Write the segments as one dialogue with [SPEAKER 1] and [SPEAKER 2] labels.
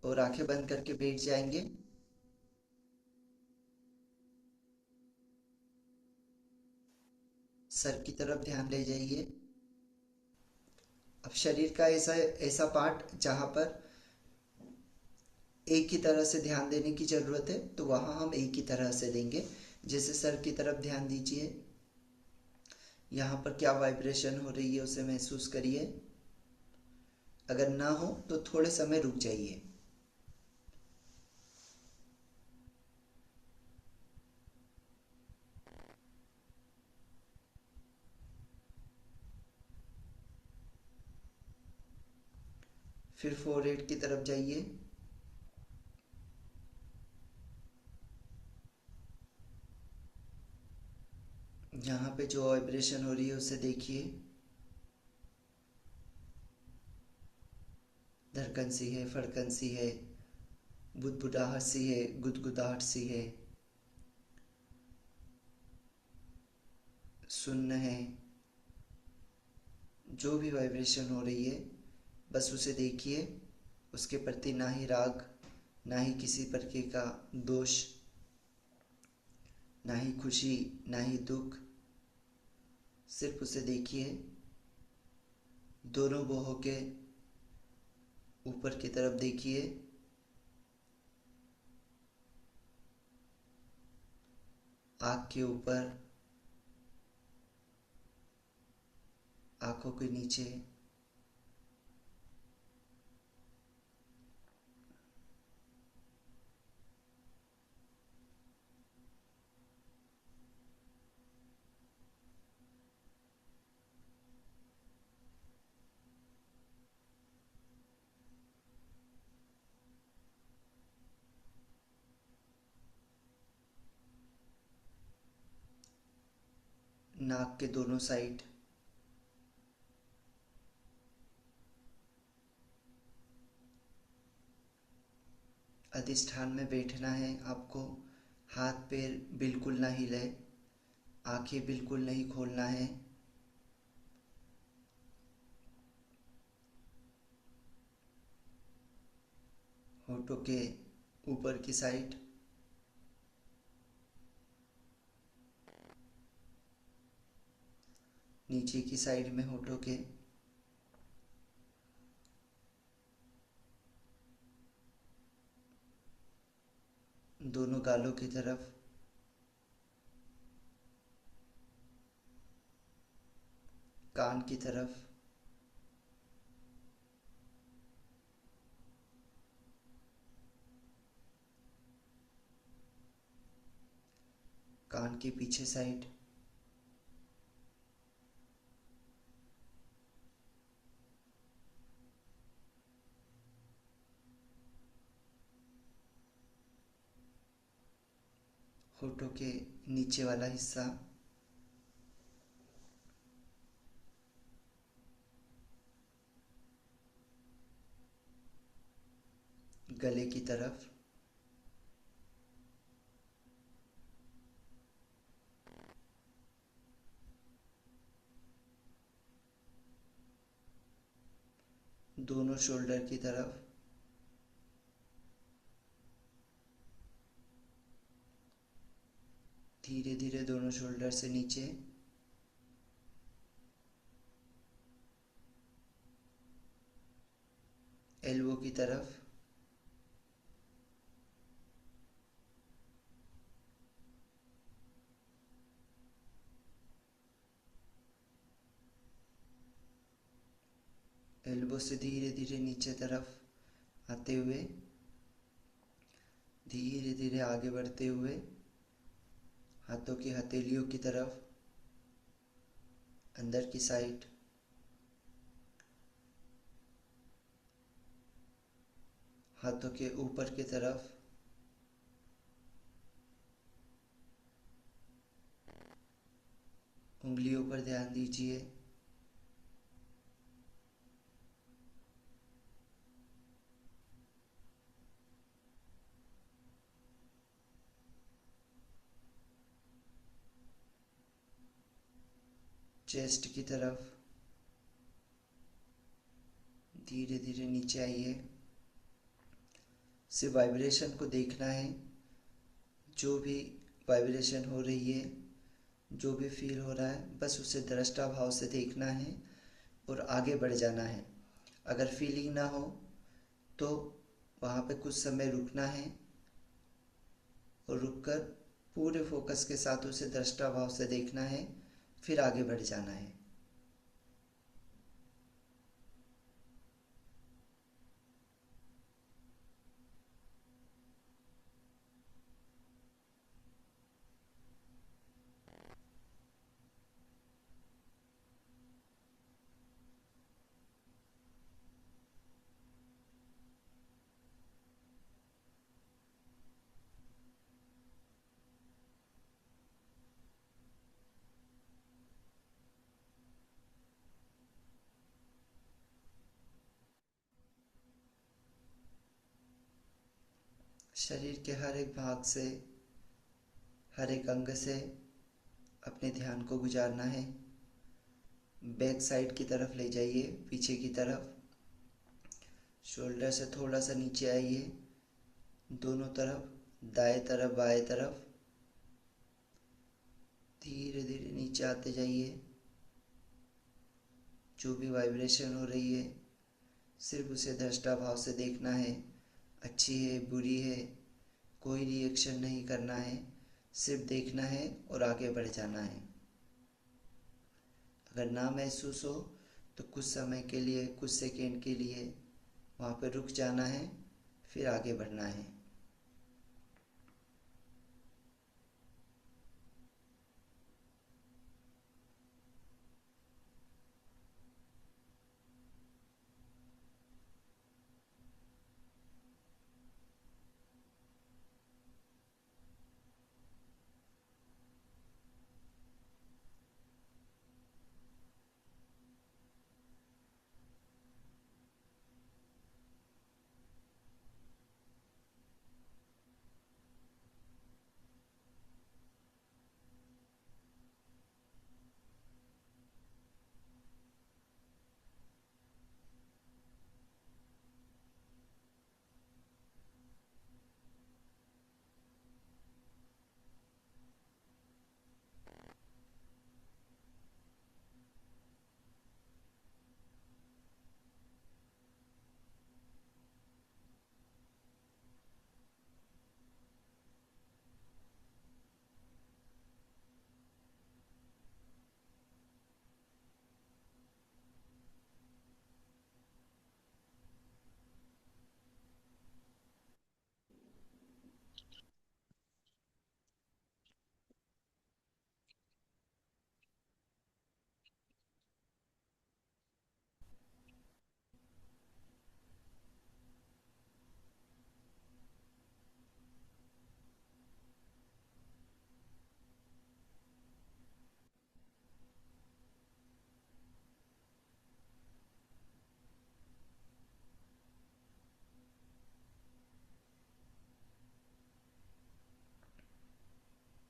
[SPEAKER 1] और आंखें बंद करके बैठ जाएंगे। सर की तरफ ध्यान ले जाइए। अब शरीर का ऐसा ऐसा पार्ट जहाँ पर एक ही तरह से ध्यान देने की ज़रूरत है तो वहाँ हम एक ही तरह से देंगे। जैसे सर की तरफ ध्यान दीजिए। यहाँ पर क्या वाइब्रेशन हो रही है उसे महसूस करिए। अगर ना हो तो थोड़े समय रुक जाइए। फिर फोरहेड की तरफ जाइए। यहाँ पे जो वाइब्रेशन हो रही है उसे देखिए। धड़कन सी है, फड़कन सी है, बुदबुदाहट सी है, गुदगुदाहट सी है, सुन्न है। जो भी वाइब्रेशन हो रही है बस उसे देखिए। उसके प्रति ना ही राग, ना ही किसी प्रकार का दोष, ना ही खुशी, ना ही दुख। सिर्फ उसे देखिए। दोनों बाहों के ऊपर की तरफ देखिए। आँख के ऊपर, आँखों के नीचे। नाक के दोनों साइड। अधिष्ठान में बैठना है आपको। हाथ पैर बिल्कुल ना हिले। आंखें बिल्कुल नहीं खोलना है। होठों के ऊपर की साइड। नीचे की साइड में होठों के। दोनों गालों की तरफ। कान की तरफ। कान के पीछे साइड। होठों के नीचे वाला हिस्सा। गले की तरफ। दोनों शोल्डर की तरफ। धीरे धीरे दोनों शोल्डर से नीचे। एल्बो की तरफ। एल्बो से धीरे धीरे नीचे तरफ आते हुए, धीरे धीरे आगे बढ़ते हुए हाथों की हथेलियों की तरफ, अंदर की साइड। हाथों के ऊपर की तरफ। उंगलियों पर ध्यान दीजिए। चेस्ट की तरफ। धीरे धीरे नीचे आइए। सिर्फ वाइब्रेशन को देखना है। जो भी वाइब्रेशन हो रही है, जो भी फील हो रहा है, बस उसे दृष्टा भाव से देखना है और आगे बढ़ जाना है। अगर फीलिंग ना हो तो वहाँ पे कुछ समय रुकना है और रुककर पूरे फोकस के साथ उसे दृष्टा भाव से देखना है, फिर आगे बढ़ जाना है। शरीर के हर एक भाग से, हर एक अंग से अपने ध्यान को गुजारना है। बैक साइड की तरफ ले जाइए, पीछे की तरफ। शोल्डर से थोड़ा सा नीचे आइए, दोनों तरफ, दाएं तरफ बाएं तरफ। धीरे धीरे नीचे आते जाइए। जो भी वाइब्रेशन हो रही है, सिर्फ उसे दृष्टा भाव से देखना है। अच्छी है, बुरी है, कोई रिएक्शन नहीं करना है, सिर्फ देखना है और आगे बढ़ जाना है। अगर ना महसूस हो तो कुछ समय के लिए, कुछ सेकेंड के लिए वहाँ पर रुक जाना है, फिर आगे बढ़ना है।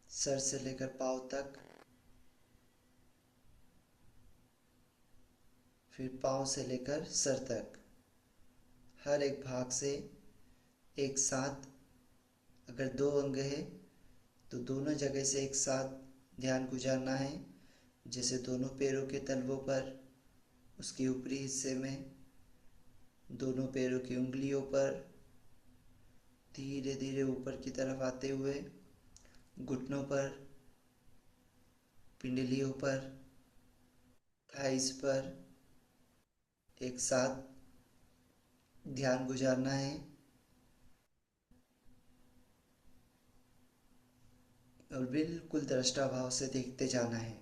[SPEAKER 1] सर से लेकर पाँव तक, फिर पाँव से लेकर सर तक, हर एक भाग से एक साथ। अगर दो अंग है तो दोनों जगह से एक साथ ध्यान गुजारना है। जैसे दोनों पैरों के तलवों पर, उसके ऊपरी हिस्से में, दोनों पैरों की उंगलियों पर, धीरे धीरे ऊपर की तरफ आते हुए घुटनों पर, पिंडलियों पर, थाइस पर एक साथ ध्यान गुजारना है और बिल्कुल दृष्टा भाव से देखते जाना है।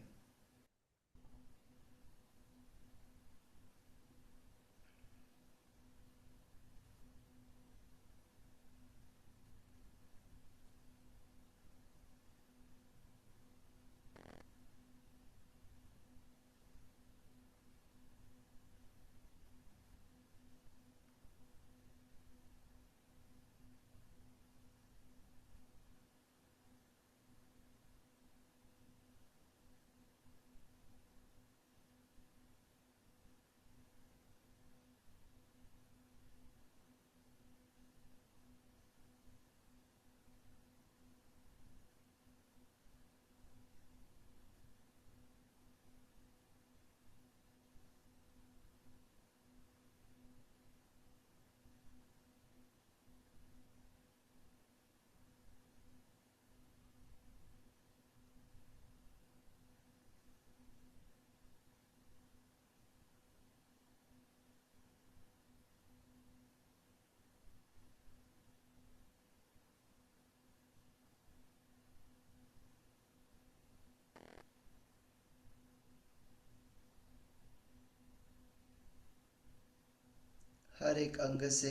[SPEAKER 1] हर एक अंग से,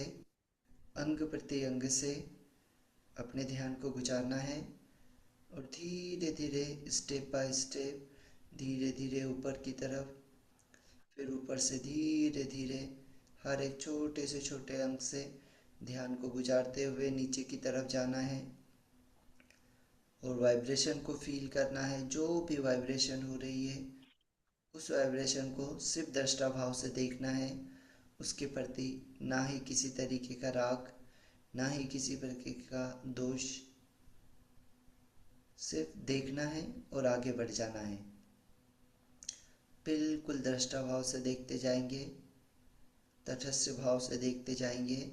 [SPEAKER 1] अंग प्रति अंग से अपने ध्यान को गुजारना है और धीरे धीरे, स्टेप बाय स्टेप, धीरे धीरे ऊपर की तरफ, फिर ऊपर से धीरे धीरे हर एक छोटे से छोटे अंग से ध्यान को गुजारते हुए नीचे की तरफ जाना है और वाइब्रेशन को फील करना है। जो भी वाइब्रेशन हो रही है उस वाइब्रेशन को सिर्फ दृष्टा भाव से देखना है। उसके प्रति ना ही किसी तरीके का राग, ना ही किसी प्रकार का दोष, सिर्फ देखना है और आगे बढ़ जाना है। बिल्कुल दृष्टा भाव से देखते जाएंगे, तटस्थ भाव से देखते जाएंगे।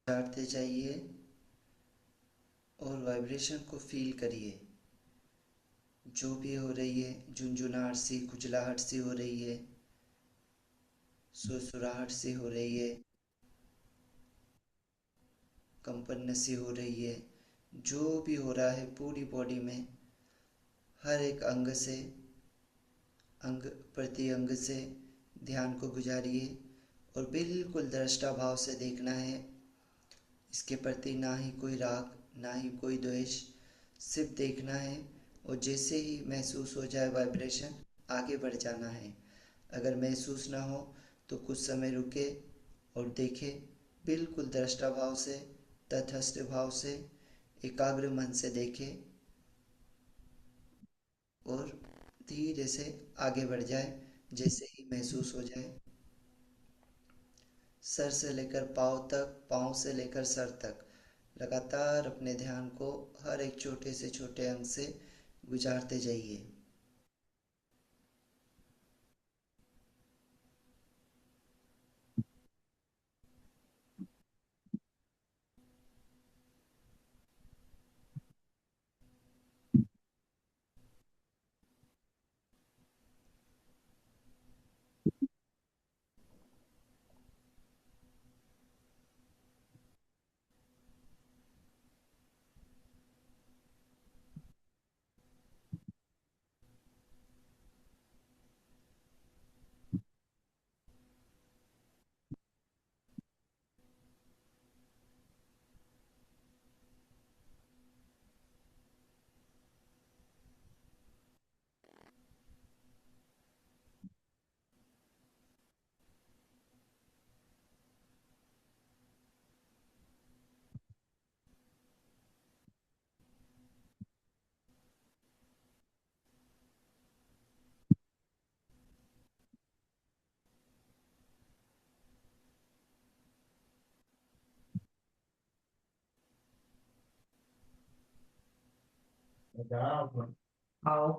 [SPEAKER 1] गुजारते जाइए और वाइब्रेशन को फील करिए। जो भी हो रही है, झुंझुनाहट सी, खुजलाहट सी हो रही है, सुरसुराहट सी हो रही है, कंपन सी हो रही है, जो भी हो रहा है पूरी बॉडी में, हर एक अंग से, अंग प्रति अंग से ध्यान को गुजारिए और बिल्कुल दृष्टा भाव से देखना है। इसके प्रति ना ही कोई राग, ना ही कोई द्वेष, सिर्फ देखना है और जैसे ही महसूस हो जाए वाइब्रेशन, आगे बढ़ जाना है। अगर महसूस ना हो तो कुछ समय रुके और देखे, बिल्कुल दृष्टा भाव से, तटस्थ भाव से, एकाग्र मन से देखे और धीरे से आगे बढ़ जाए। जैसे ही महसूस हो जाए सर से लेकर पाँव तक, पाँव से लेकर सर तक लगातार अपने ध्यान को हर एक छोटे से छोटे अंग से गुजारते जाइए।
[SPEAKER 2] आओ।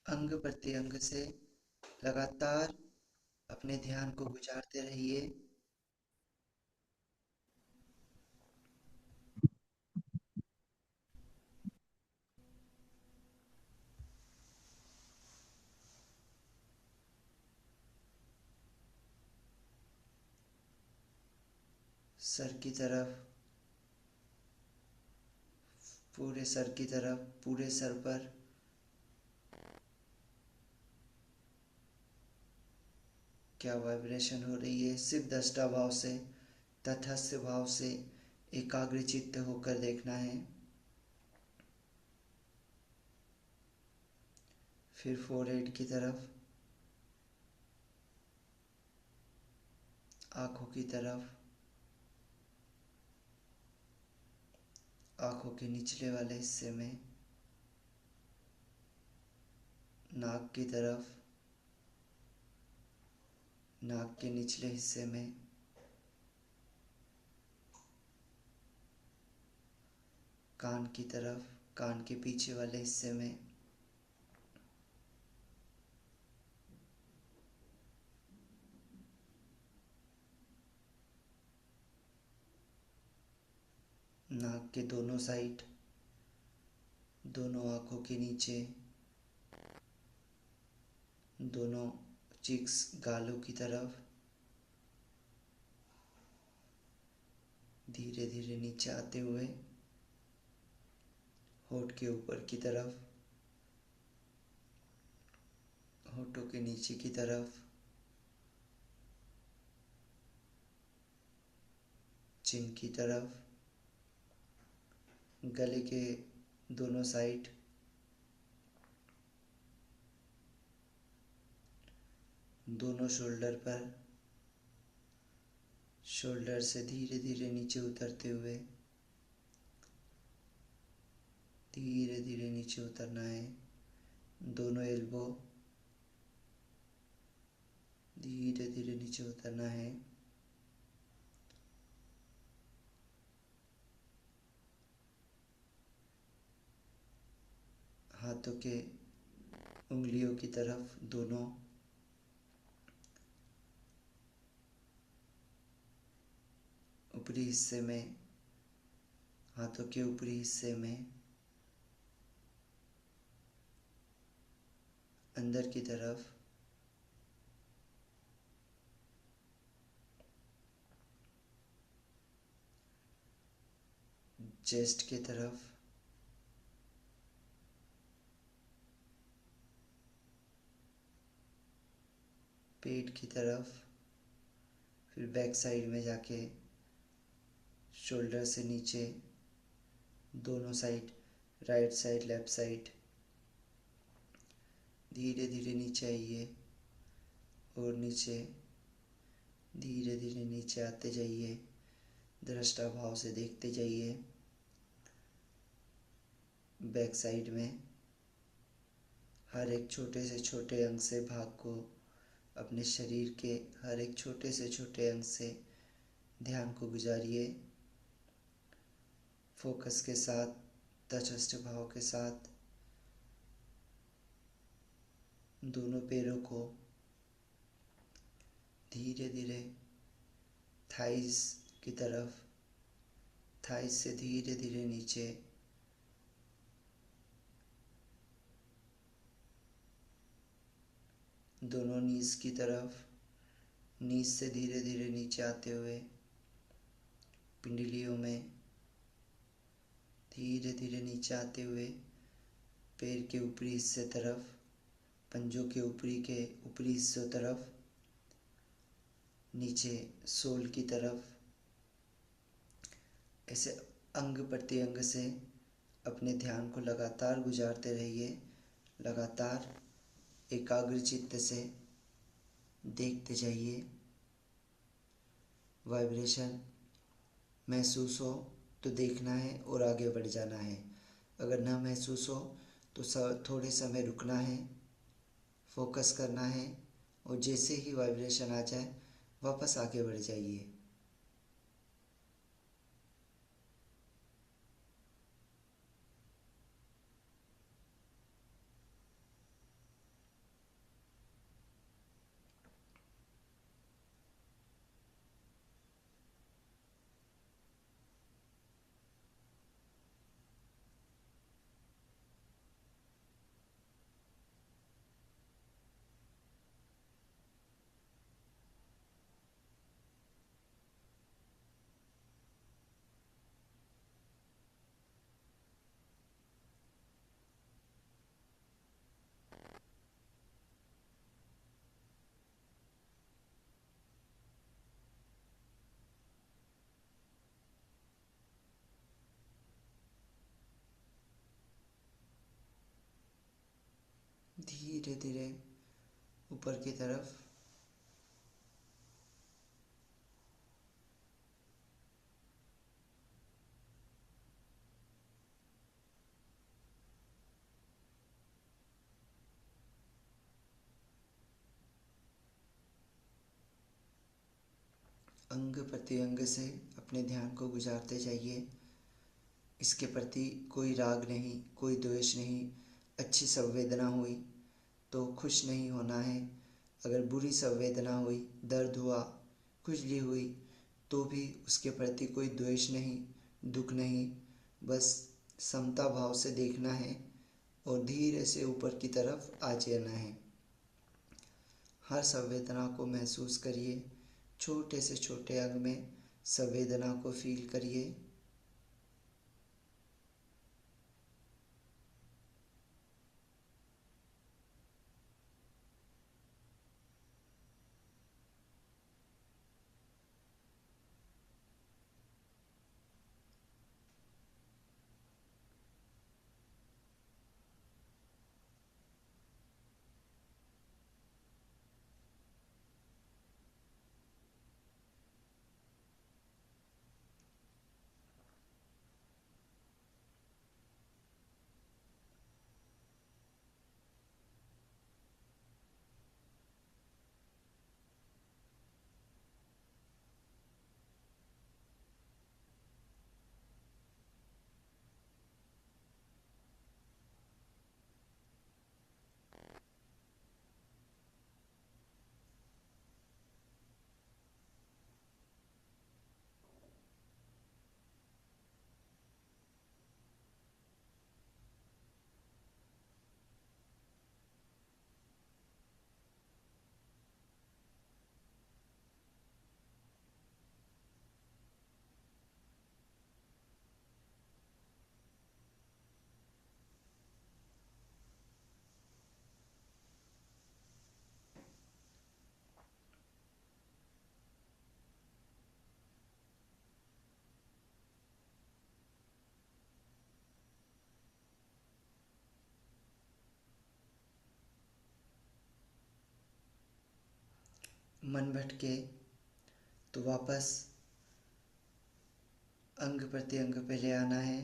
[SPEAKER 1] अंग प्रत्यंग से लगातार अपने ध्यान को गुजारते रहिए। सर की तरफ, पूरे सर की तरफ, पूरे सर पर क्या वाइब्रेशन हो रही है, सिर्फ दृष्टा भाव से, तटस्थ भाव से एकाग्रचित्त होकर देखना है। फिर फोरहेड की तरफ, आँखों की तरफ, आँखों के निचले वाले हिस्से में, नाक की तरफ, नाक के निचले हिस्से में, कान की तरफ, कान के पीछे वाले हिस्से में, नाक के दोनों साइड, दोनों आँखों के नीचे, दोनों चिक्स गालों की तरफ, धीरे धीरे नीचे आते हुए होठ के ऊपर की तरफ, होठों के नीचे की तरफ, चिन की तरफ, गले के दोनों साइड, दोनों शोल्डर पर, शोल्डर से धीरे धीरे नीचे उतरते हुए, धीरे धीरे नीचे उतरना है। दोनों एल्बो, धीरे धीरे नीचे उतरना है। हाथों के उंगलियों की तरफ, दोनों ऊपरी हिस्से में, हाथों के ऊपरी हिस्से में, अंदर की तरफ, चेस्ट की तरफ, पेट की तरफ, फिर बैक साइड में जाके शोल्डर से नीचे, दोनों side, right side, left side, धीरे धीरे नीचे आइए और नीचे, धीरे धीरे नीचे आते जाइए। दृष्टा भाव से देखते जाइए। बैक साइड में हर एक छोटे से छोटे अंग से भाग को अपने शरीर के हर एक छोटे से छोटे अंग से ध्यान को गुजारिए। फोकस के साथ, तटस्थ भाव के साथ दोनों पैरों को धीरे धीरे थाइस की तरफ, थाइस से धीरे धीरे नीचे, दोनों नीज की तरफ, नीज से धीरे धीरे नीचे आते हुए पिंडलियों में धीरे धीरे नीचे आते हुए पैर के ऊपरी हिस्से तरफ, पंजों के ऊपरी हिस्सों तरफ, नीचे सोल की तरफ। ऐसे अंग प्रत्यंग से अपने ध्यान को लगातार गुजारते रहिए। लगातार एकाग्र चित्त से देखते जाइए। वाइब्रेशन महसूस हो तो देखना है और आगे बढ़ जाना है। अगर ना महसूस हो तो थोड़े समय रुकना है, फोकस करना है और जैसे ही वाइब्रेशन आ जाए वापस आगे बढ़ जाइए। धीरे धीरे ऊपर की तरफ अंग प्रत्यंग से अपने ध्यान को गुजारते जाइए। इसके प्रति कोई राग नहीं, कोई द्वेष नहीं। अच्छी संवेदना हुई तो खुश नहीं होना है। अगर बुरी संवेदना हुई, दर्द हुआ, खुजली हुई तो भी उसके प्रति कोई द्वेष नहीं, दुख नहीं। बस समता भाव से देखना है और धीरे से ऊपर की तरफ आ जाना है। हर संवेदना को महसूस करिए। छोटे से छोटे अंग में संवेदना को फील करिए। मन भटके तो वापस अंग प्रत्यंग पे ले आना है।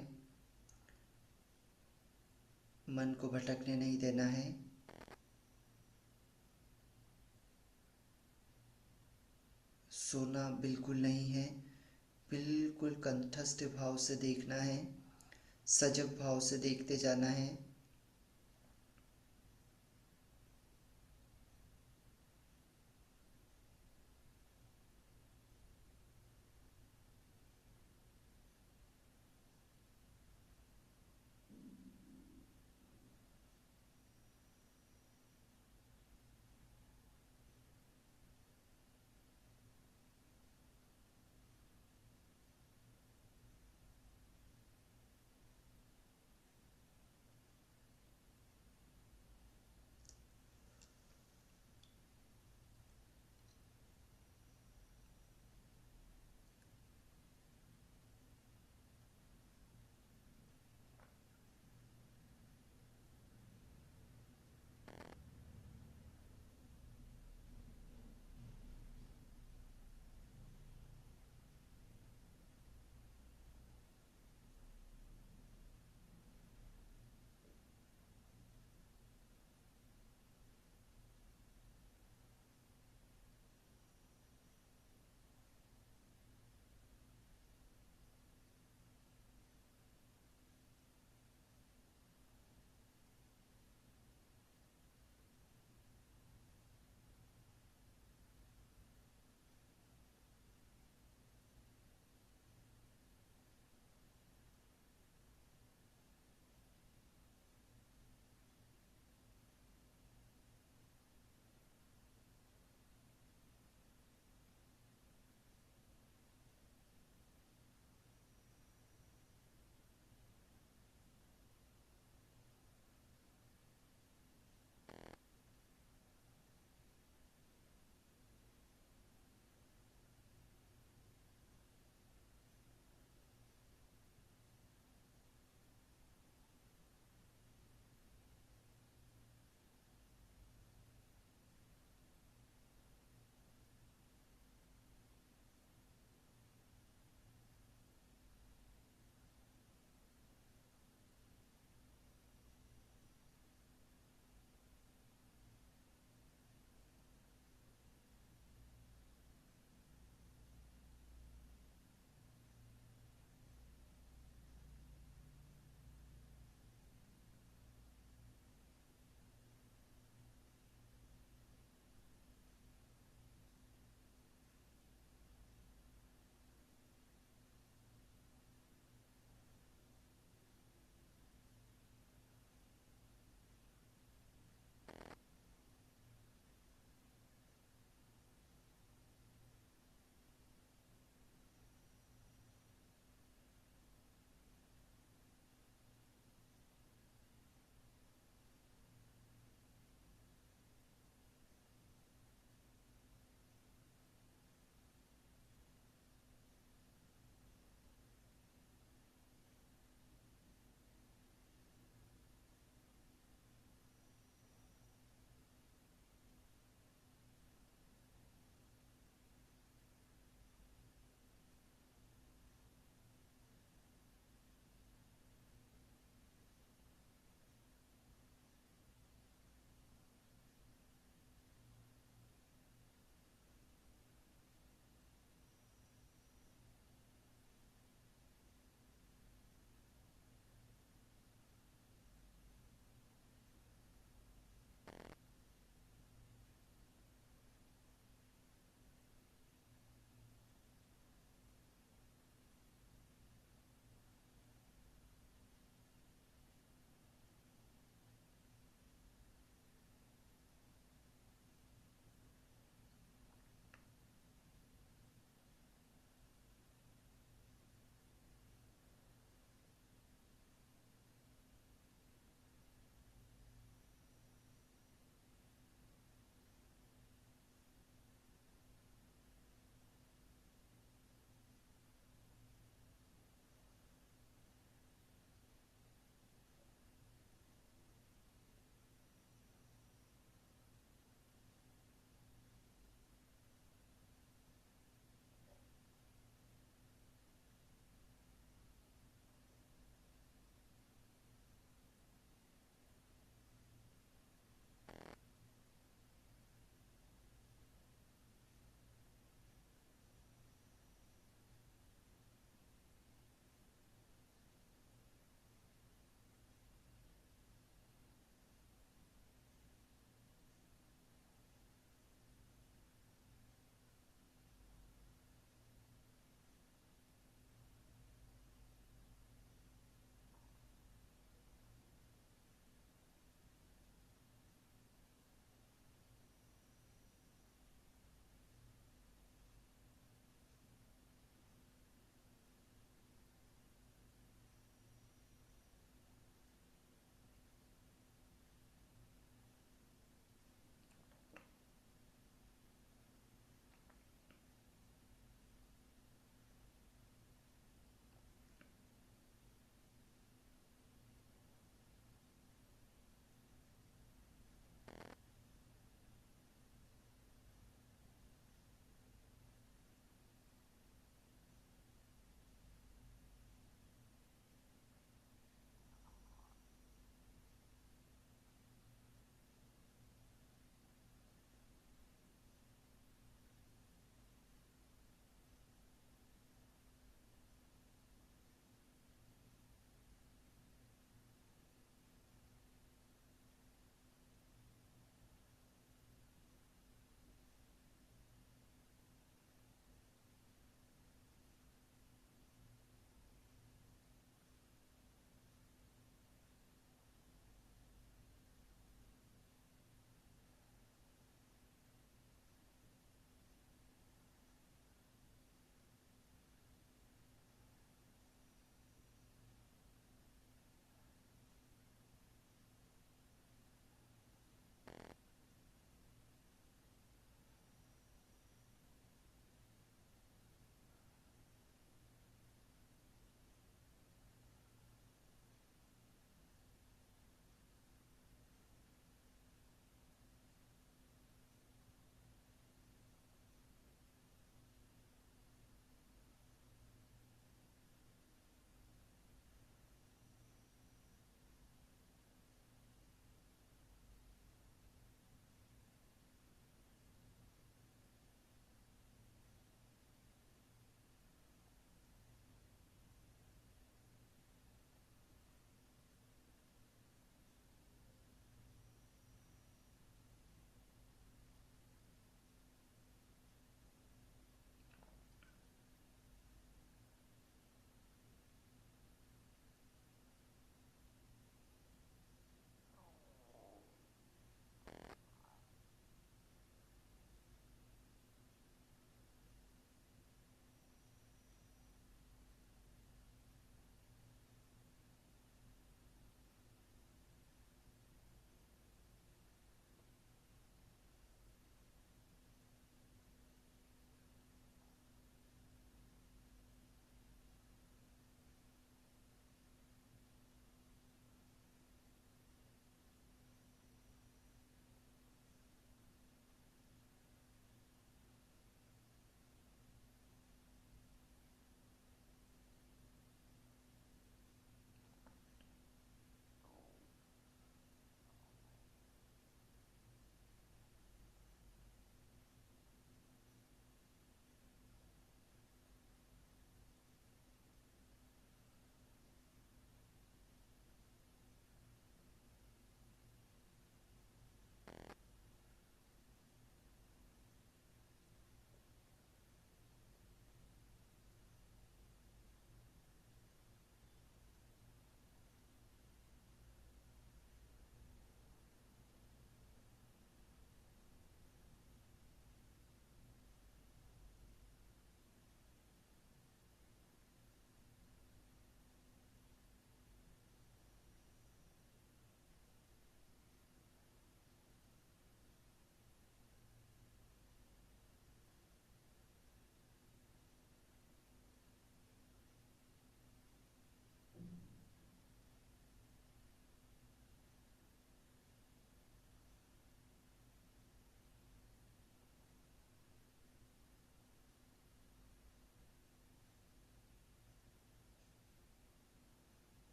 [SPEAKER 1] मन को भटकने नहीं देना है। सोना बिल्कुल नहीं है, बिल्कुल कंठस्थ भाव से देखना है, सजग भाव से देखते जाना है।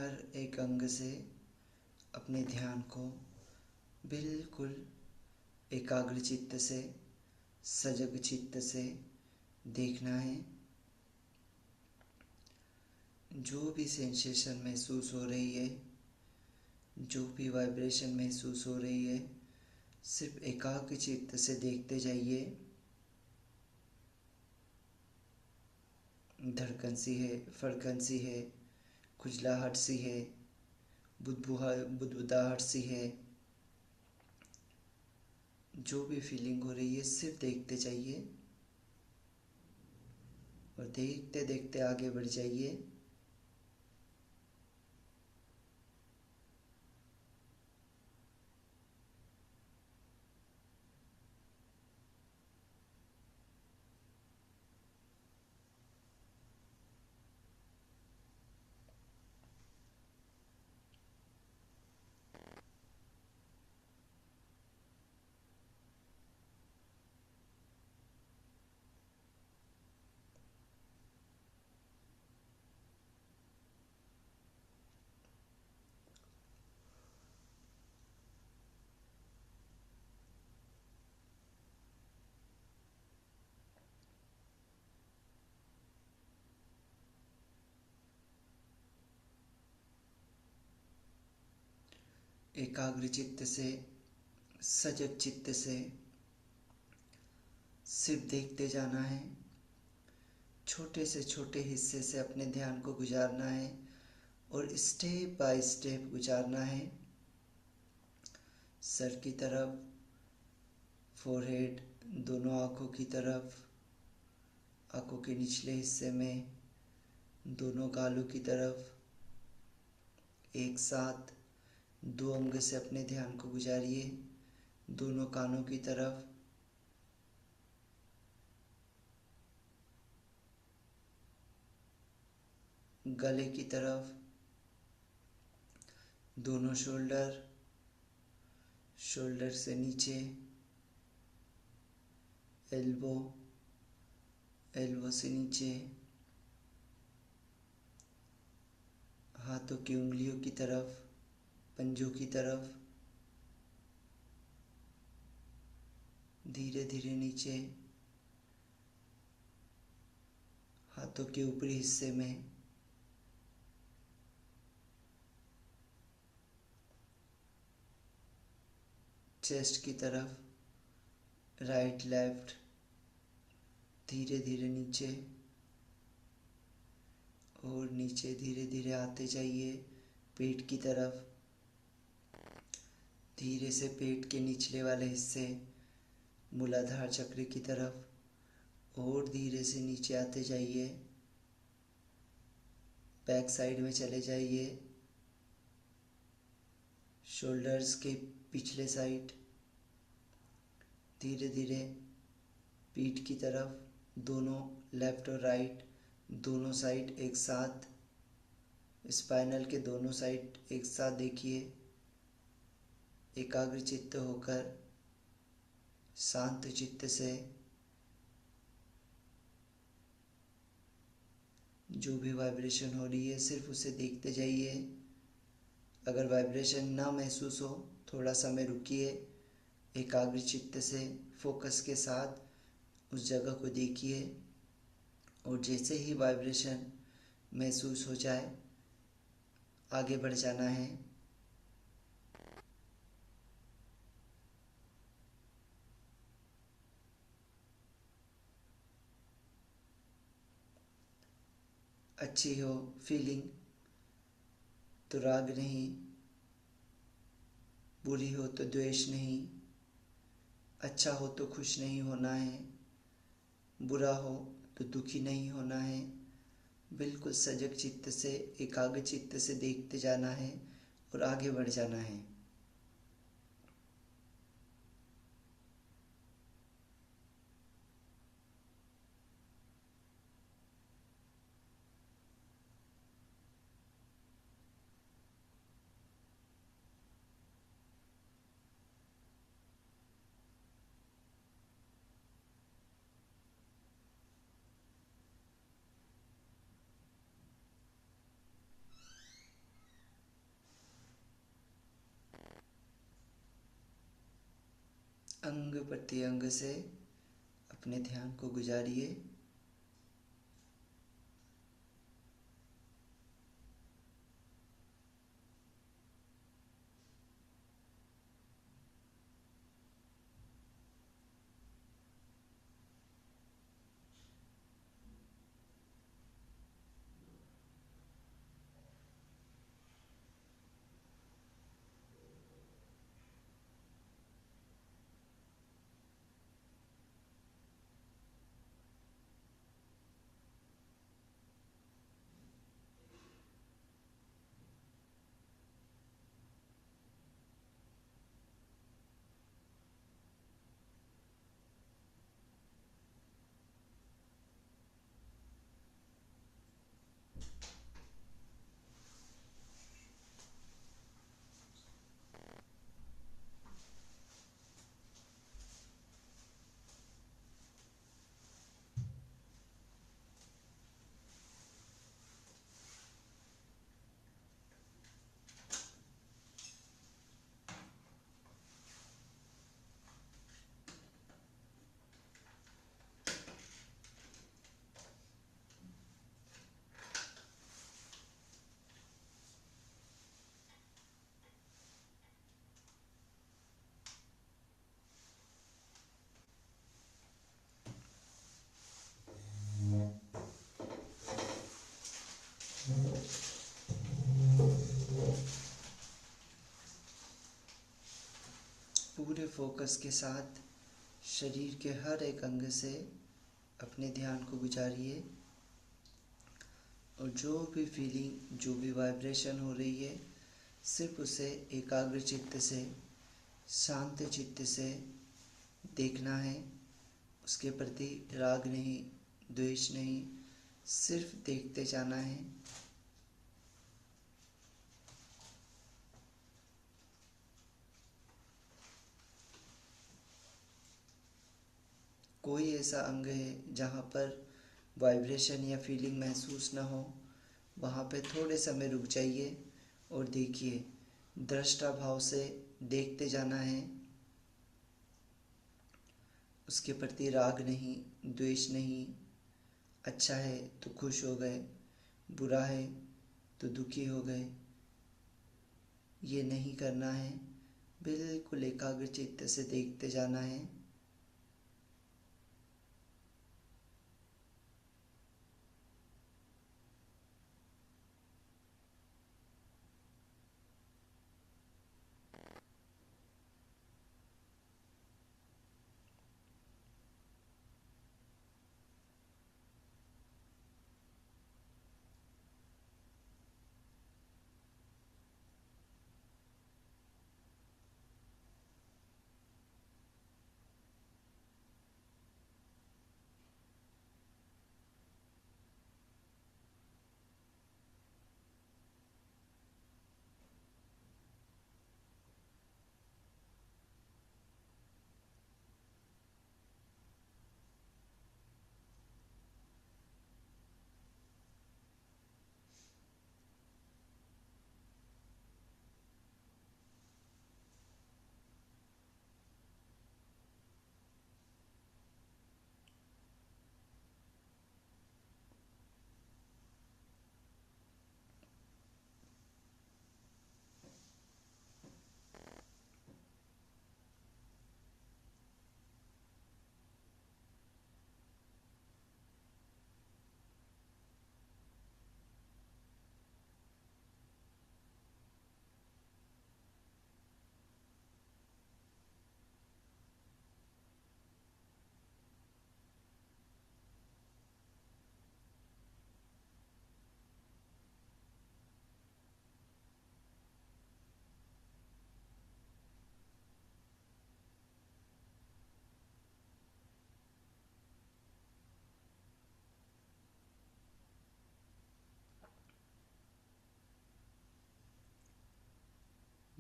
[SPEAKER 1] हर एक अंग से अपने ध्यान को बिल्कुल एकाग्र चित्त से, सजग चित्त से देखना है। जो भी सेंसेशन महसूस हो रही है, जो भी वाइब्रेशन महसूस हो रही है, सिर्फ एकाग्र चित्त से देखते जाइए। धड़कन सी है, फड़कन सी है, खुजलाहट सी है, बुदबुदाहट सी है, जो भी फीलिंग हो रही है सिर्फ देखते जाइए और देखते देखते आगे बढ़ जाइए। एकाग्र चित्त से, सजग चित्त से सिर्फ देखते जाना है। छोटे से छोटे हिस्से से अपने ध्यान को गुजारना है और स्टेप बाय स्टेप गुजारना है। सर की तरफ, फोरहेड, दोनों आँखों की तरफ, आँखों के निचले हिस्से में, दोनों गालों की तरफ, एक साथ दो अंग से अपने ध्यान को गुजारिए। दोनों कानों की तरफ, गले की तरफ, दोनों शोल्डर, शोल्डर से नीचे, एल्बो, एल्बो से नीचे, हाथों की उंगलियों की तरफ, पंजों की तरफ, धीरे धीरे नीचे, हाथों के ऊपरी हिस्से में, चेस्ट की तरफ, राइट लेफ्ट, धीरे धीरे नीचे और नीचे धीरे धीरे आते जाइए पेट की तरफ। धीरे से पेट के निचले वाले हिस्से, मूलाधार चक्र की तरफ और धीरे से नीचे आते जाइए। बैक साइड में चले जाइए, शोल्डर्स के पिछले साइड, धीरे धीरे पीठ की तरफ, दोनों लेफ्ट और राइट दोनों साइड एक साथ, स्पाइनल के दोनों साइड एक साथ देखिए। एकाग्र चित्त होकर, शांत चित्त से जो भी वाइब्रेशन हो रही है सिर्फ उसे देखते जाइए। अगर वाइब्रेशन ना महसूस हो, थोड़ा समय रुकिए, एकाग्र चित्त से फोकस के साथ उस जगह को देखिए और जैसे ही वाइब्रेशन महसूस हो जाए आगे बढ़ जाना है। अच्छी हो फीलिंग तो राग नहीं, बुरी हो तो द्वेष नहीं, अच्छा हो तो खुश नहीं होना है, बुरा हो तो दुखी नहीं होना है। बिल्कुल सजग चित्त से, एकाग्र चित्त से देखते जाना है और आगे बढ़ जाना है। अंग प्रत्यंग से अपने ध्यान को गुजारिए। पूरे फोकस के साथ शरीर के हर एक अंग से अपने ध्यान को गुजारिए और जो भी फीलिंग, जो भी वाइब्रेशन हो रही है, सिर्फ उसे एकाग्र चित्त से, शांत चित्त से देखना है। उसके प्रति राग नहीं, द्वेष नहीं, सिर्फ देखते जाना है। कोई ऐसा अंग है जहाँ पर वाइब्रेशन या फीलिंग महसूस ना हो, वहाँ पे थोड़े समय रुक जाइए और देखिए। दृष्टा भाव से देखते जाना है। उसके प्रति राग नहीं, द्वेष नहीं। अच्छा है तो खुश हो गए, बुरा है तो दुखी हो गए, ये नहीं करना है। बिल्कुल एकाग्र चित्त से देखते जाना है।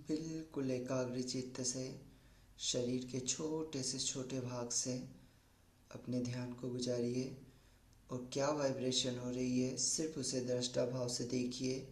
[SPEAKER 1] बिल्कुल एकाग्र चित्त से शरीर के छोटे से छोटे भाग से अपने ध्यान को गुजारिए और क्या वाइब्रेशन हो रही है, सिर्फ उसे दृष्टा भाव से देखिए।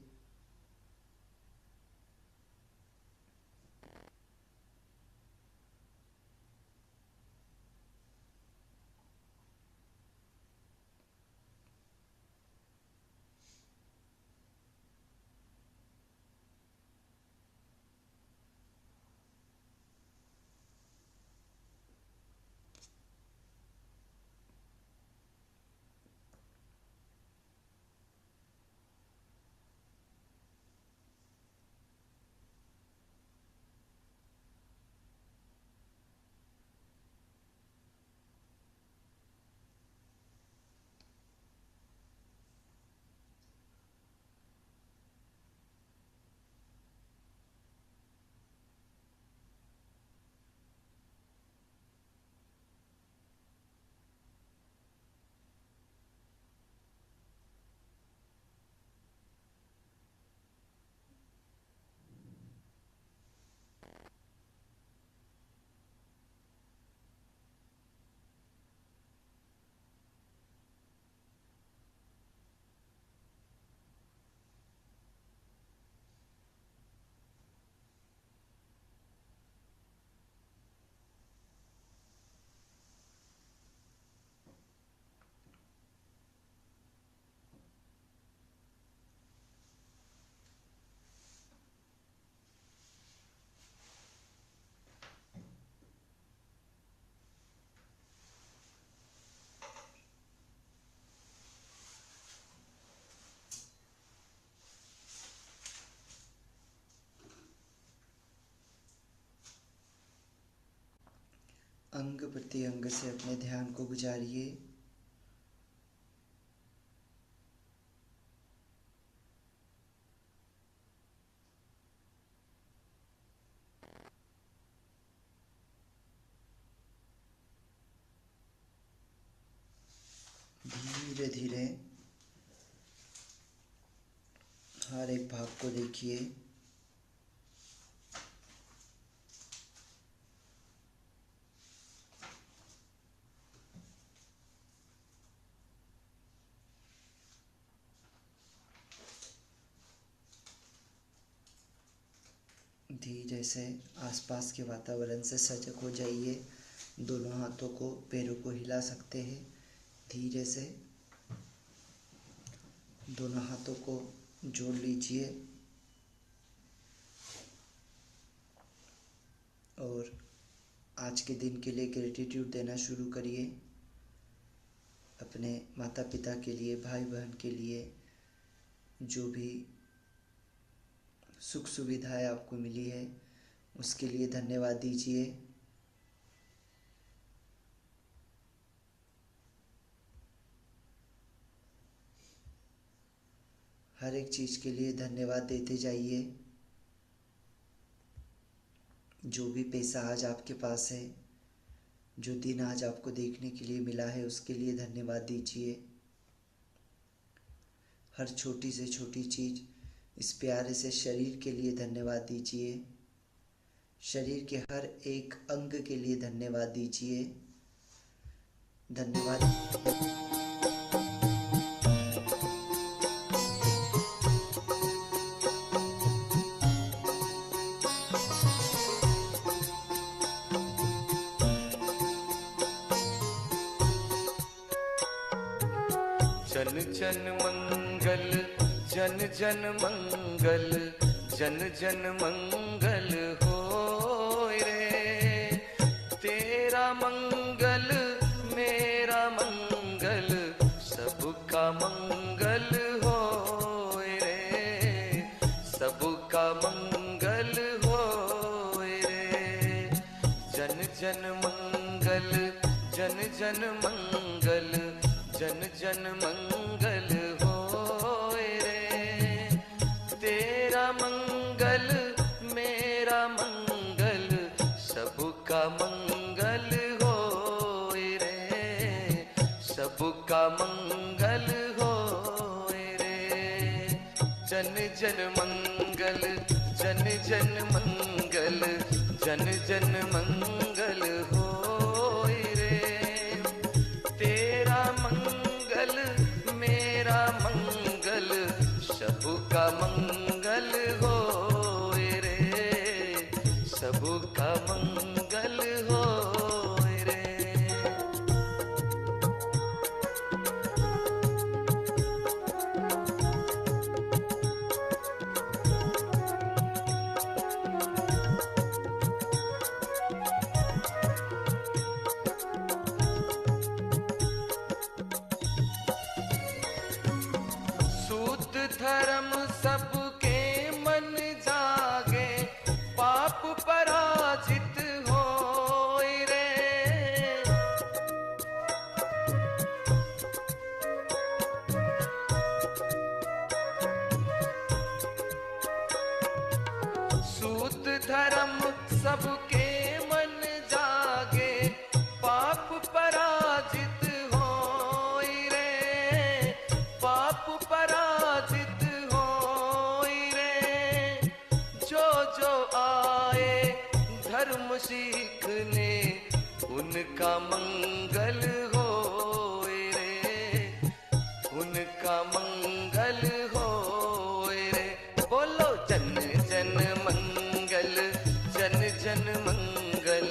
[SPEAKER 1] अंग प्रत्यंग से अपने ध्यान को गुजारिए। धीरे धीरे हर एक भाग को देखिए। धीरे से आसपास के वातावरण से सजग हो जाइए। दोनों हाथों को पैरों को हिला सकते हैं। धीरे से दोनों हाथों को जोड़ लीजिए और आज के दिन के लिए ग्रेटिट्यूड देना शुरू करिए। अपने माता पिता के लिए, भाई बहन के लिए, जो भी सुख सुविधाएं आपको मिली है उसके लिए धन्यवाद दीजिए। हर एक चीज़ के लिए धन्यवाद देते जाइए। जो भी पैसा आज आपके पास है, जो दिन आज आपको देखने के लिए मिला है, उसके लिए धन्यवाद दीजिए। हर छोटी से छोटी चीज़, इस प्यारे से शरीर के लिए धन्यवाद दीजिए। शरीर के हर एक अंग के लिए धन्यवाद दीजिए। धन्यवाद।
[SPEAKER 2] जन जन मंगल, जन जन मंगल, जन जन मंगल होए रे। तेरा मंगल मेरा मंगल, सबका मंगल होए रे। सबका मंगल होए रे। जन जन मंगल, जन जन मंगल, जन जन मंगल होए रे। तेरा मंगल मेरा मंगल, सबका मंगल होए रे। सबका मंगल होए रे। जन जन मंगल, जन जन मंगल, जन जन मंगल होए रे। तेरा मंगल मेरा मंगल, सबका मंगल होए रे। सबका मंगल होए रे। सूत धर्म सबके मन जागे, पाप पराजित होए रे। सूत धर्म सबके मन जागे, पाप पराजित होए रे। पाप पराजित होए रे। जो जो आए धर्म सीखने, उनका मंगल होए रे। उनका मंगल होए रे। बोलो जन जन मंगल, जन जन मंगल,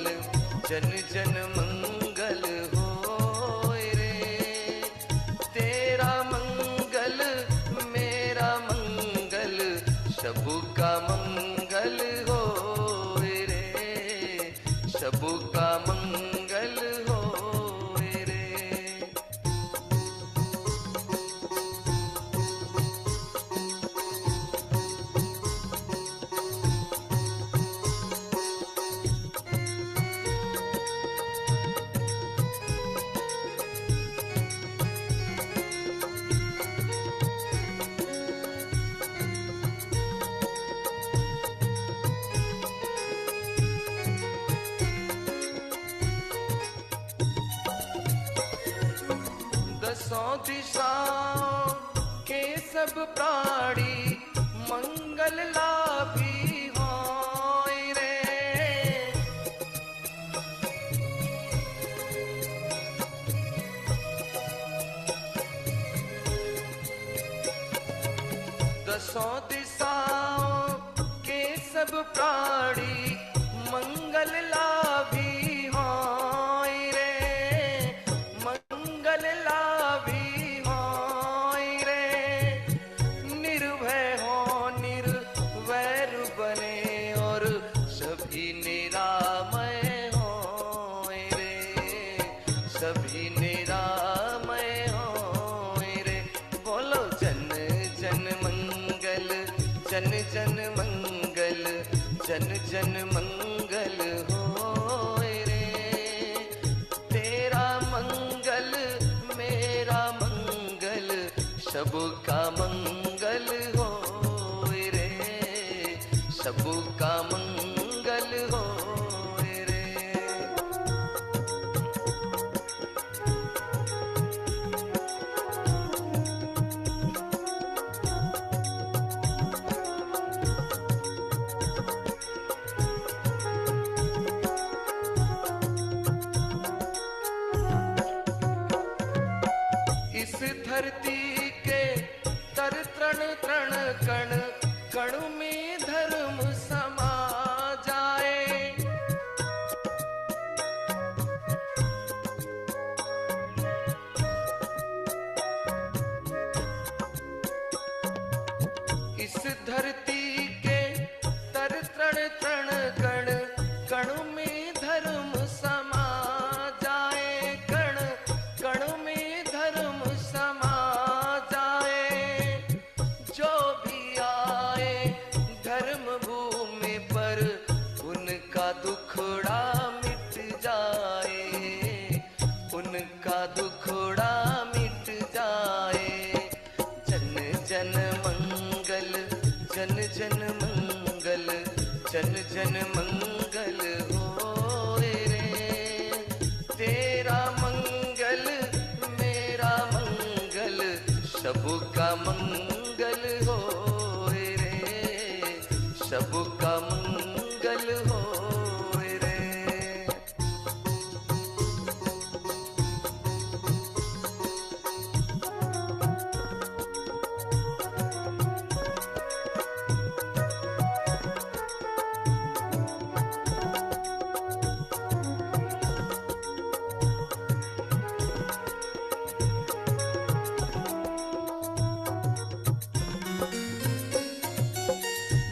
[SPEAKER 2] जन जन मंगल होए रे। तेरा मंगल मेरा मंगल, सबका मंगल होए रे। सबका मंगल होए रे। दसों दिशाओं के सब प्राणी मंगल लाभी होय रे। दसों दिशाओं के सब प्राणी मंगल लाभी होय रे, मंगल लाभी होय रे। निर्भय हो निर्वैर बने और सभी निरामय होय रे, सभी निरामय होय रे। बोलो जन जन मंगल, जन जन मंगल, जन जन मंगल होय रे। तेरा मंगल मेरा मंगल, सबका मंगल होय रे, सबका मंगल होय रे। इस धरती के तर तृण तृण कण कण में धर्म समा जाए। इस धरती के तर तृण तृण कण कण में धर्म समा जाए, कण कण में धर्म समा जाए। जो भी आए धर्म भूमि पर उनका दुखड़ा मिट जाए, उनका दुखड़ा मिट जाए। जन जन मंगल, जन जन मंगल, जन जन मंगल होय रे। तेरा मंगल मेरा मंगल, सबका मंगल होय रे, सबका मंगल होय रे।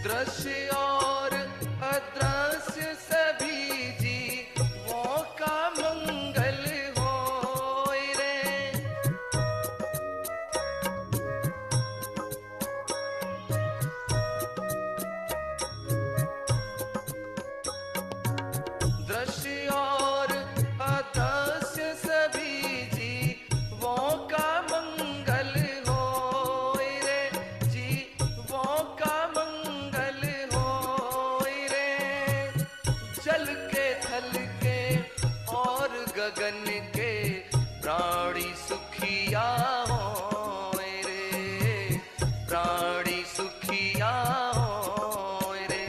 [SPEAKER 2] दृश्य और अदृश्य सभी जीवों का मंगल होय रे। दृश्य और अदृश्य सभी जीवों का मंगल होय रे, जीवों का मंगल होय रे। जल के थल के और गगन के प्राणी सुखिया होय रे, प्राणी सुखिया होय रे।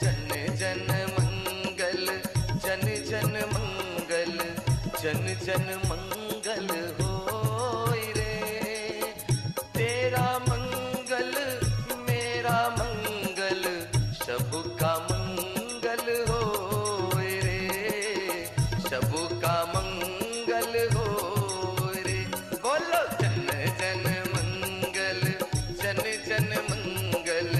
[SPEAKER 2] जन जन मंगल, जन जन मंगल, जन जन मंगल होय रे। तेरा मंगल मेरा मंगल, सबका मंगल होय रे, सबका मंगल होय रे। बोलो जन जन मंगल, जन जन मंगल,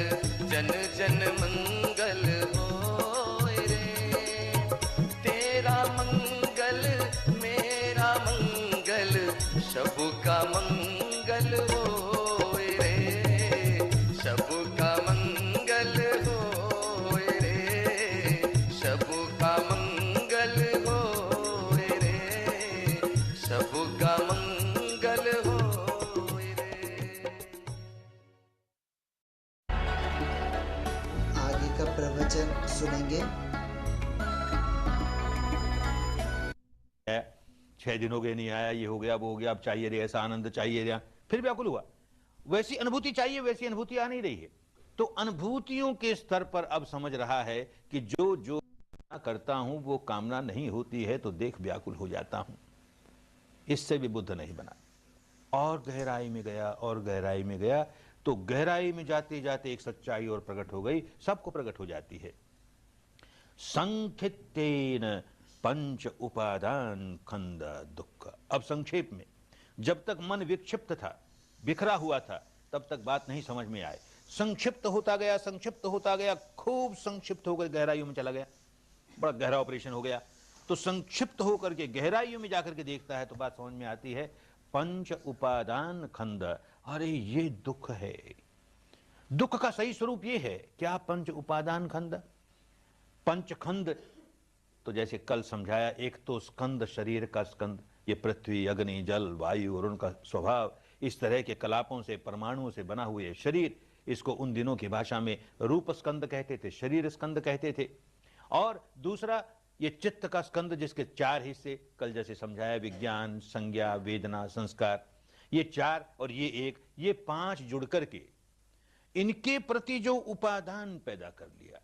[SPEAKER 2] जन जन मंगल होय रे। तेरा मंगल मेरा मंगल, सबका मंगल होय रे, सबका मंगल होय रे, सबका मंगल होय रे, सबका मंगल होय रे।
[SPEAKER 1] आगे का प्रवचन सुनेंगे।
[SPEAKER 3] 6 दिन हो गए नहीं आया, ये हो गया वो हो गया, अब चाहिए रे ऐसा आनंद चाहिए रे, फिर व्याकुल हुआ। वैसी अनुभूति चाहिए, वैसी अनुभूति आ नहीं रही है। तो अनुभूतियों के स्तर पर अब समझ रहा है कि जो जो करता हूं वो कामना नहीं होती है, तो देख व्याकुल हो जाता हूं। इससे भी बुद्ध नहीं बना। और गहराई में गया और गहराई में गया, तो गहराई में जाते जाते एक सच्चाई और प्रकट हो गई, सबको प्रकट हो जाती है। संखित्तेन पंच उपादान खंड दुख। अब संक्षेप में, जब तक मन विक्षिप्त था, बिखरा हुआ था, तब तक बात नहीं समझ में आए। संक्षिप्त होता गया, संक्षिप्त होता गया, खूब संक्षिप्त होकर गहराइयों में चला गया, बड़ा गहरा ऑपरेशन हो गया। तो संक्षिप्त होकर के गहराइयों में जाकर के देखता है तो बात समझ में आती है, पंच उपादान खंड। अरे ये दुख है, दुख का सही स्वरूप ये है। क्या पंच उपादान खंड? पंचखंड तो जैसे कल समझाया, एक तो स्कंद, शरीर का स्कंद, ये पृथ्वी, अग्नि, जल, वायु और उनका स्वभाव, इस तरह के कलापों से, परमाणुओं से बना हुए शरीर, इसको उन दिनों की भाषा में रूप स्कंद कहते थे, शरीर स्कंद कहते थे। और दूसरा ये चित्त का स्कंद, जिसके 4 हिस्से, कल जैसे समझाया, विज्ञान, संज्ञा, वेदना, संस्कार, ये 4 और ये 1, ये 5 जुड़ करके इनके प्रति जो उपादान पैदा कर लिया,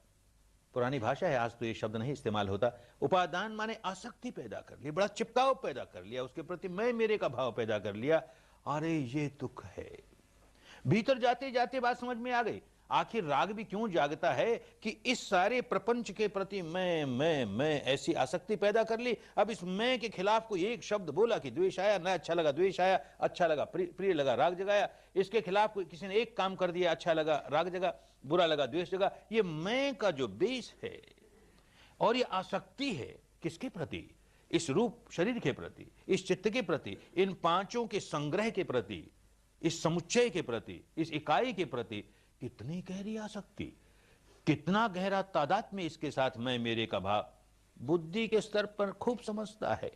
[SPEAKER 3] पुरानी भाषा है, आज तो ये शब्द नहीं इस्तेमाल होता, उपादान माने आसक्ति पैदा कर ली, बड़ा चिपकाव पैदा कर लिया, उसके प्रति मैं मेरे का भाव पैदा कर लिया। अरे ये दुख है। भीतर जाते जाते बात समझ में आ गई, आखिर राग भी क्यों जागता है कि इस सारे प्रपंच के प्रति मैं ऐसी आसक्ति पैदा कर ली। अब इस मैं के खिलाफ कोई एक शब्द बोला कि द्वेष आया, ना अच्छा लगा द्वेष आया, अच्छा लगा प्रिय लगा राग जगाया, इसके खिलाफ कोई किसी ने एक काम कर दिया, अच्छा लगा राग जगा, बुरा लगा द्वेष जगा। ये मैं का जो बेस है और ये आसक्ति है किसके प्रति? इस रूप शरीर के प्रति, इस चित्त के प्रति, इन 5 के संग्रह के प्रति, इस समुच्चय के प्रति, इस इकाई के प्रति कितनी गहरी आसक्ति, कितना गहरा तादात्म्य इसके साथ मैं मेरे का भाव बुद्धि के स्तर पर खूब समझता है।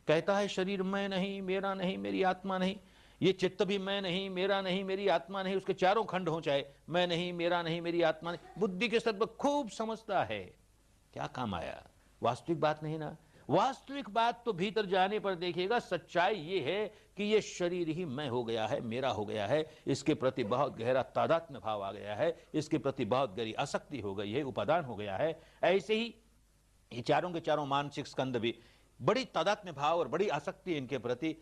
[SPEAKER 3] कहता है शरीर मैं नहीं, मेरा नहीं, मेरी आत्मा नहीं, ये चित्त भी मैं नहीं, मेरा नहीं, मेरी आत्मा नहीं, उसके 4 खंड हो चाहे, मैं नहीं, मेरा नहीं, मेरी आत्मा नहीं, बुद्धि के स्तर पर खूब समझता है। क्या काम आया? वास्तविक बात नहीं ना। वास्तविक बात तो भीतर जाने पर देखिएगा, सच्चाई ये है कि ये शरीर ही मैं हो गया है, मेरा हो गया है, इसके प्रति बहुत गहरा तादात्म्य भाव आ गया है, इसके प्रति बहुत गहरी आसक्ति हो गई है, उपादान हो गया है। ऐसे ही ये 4 के 4 मानसिक स्कंद भी बड़ी तादात्म्य भाव और बड़ी आसक्ति इनके प्रति।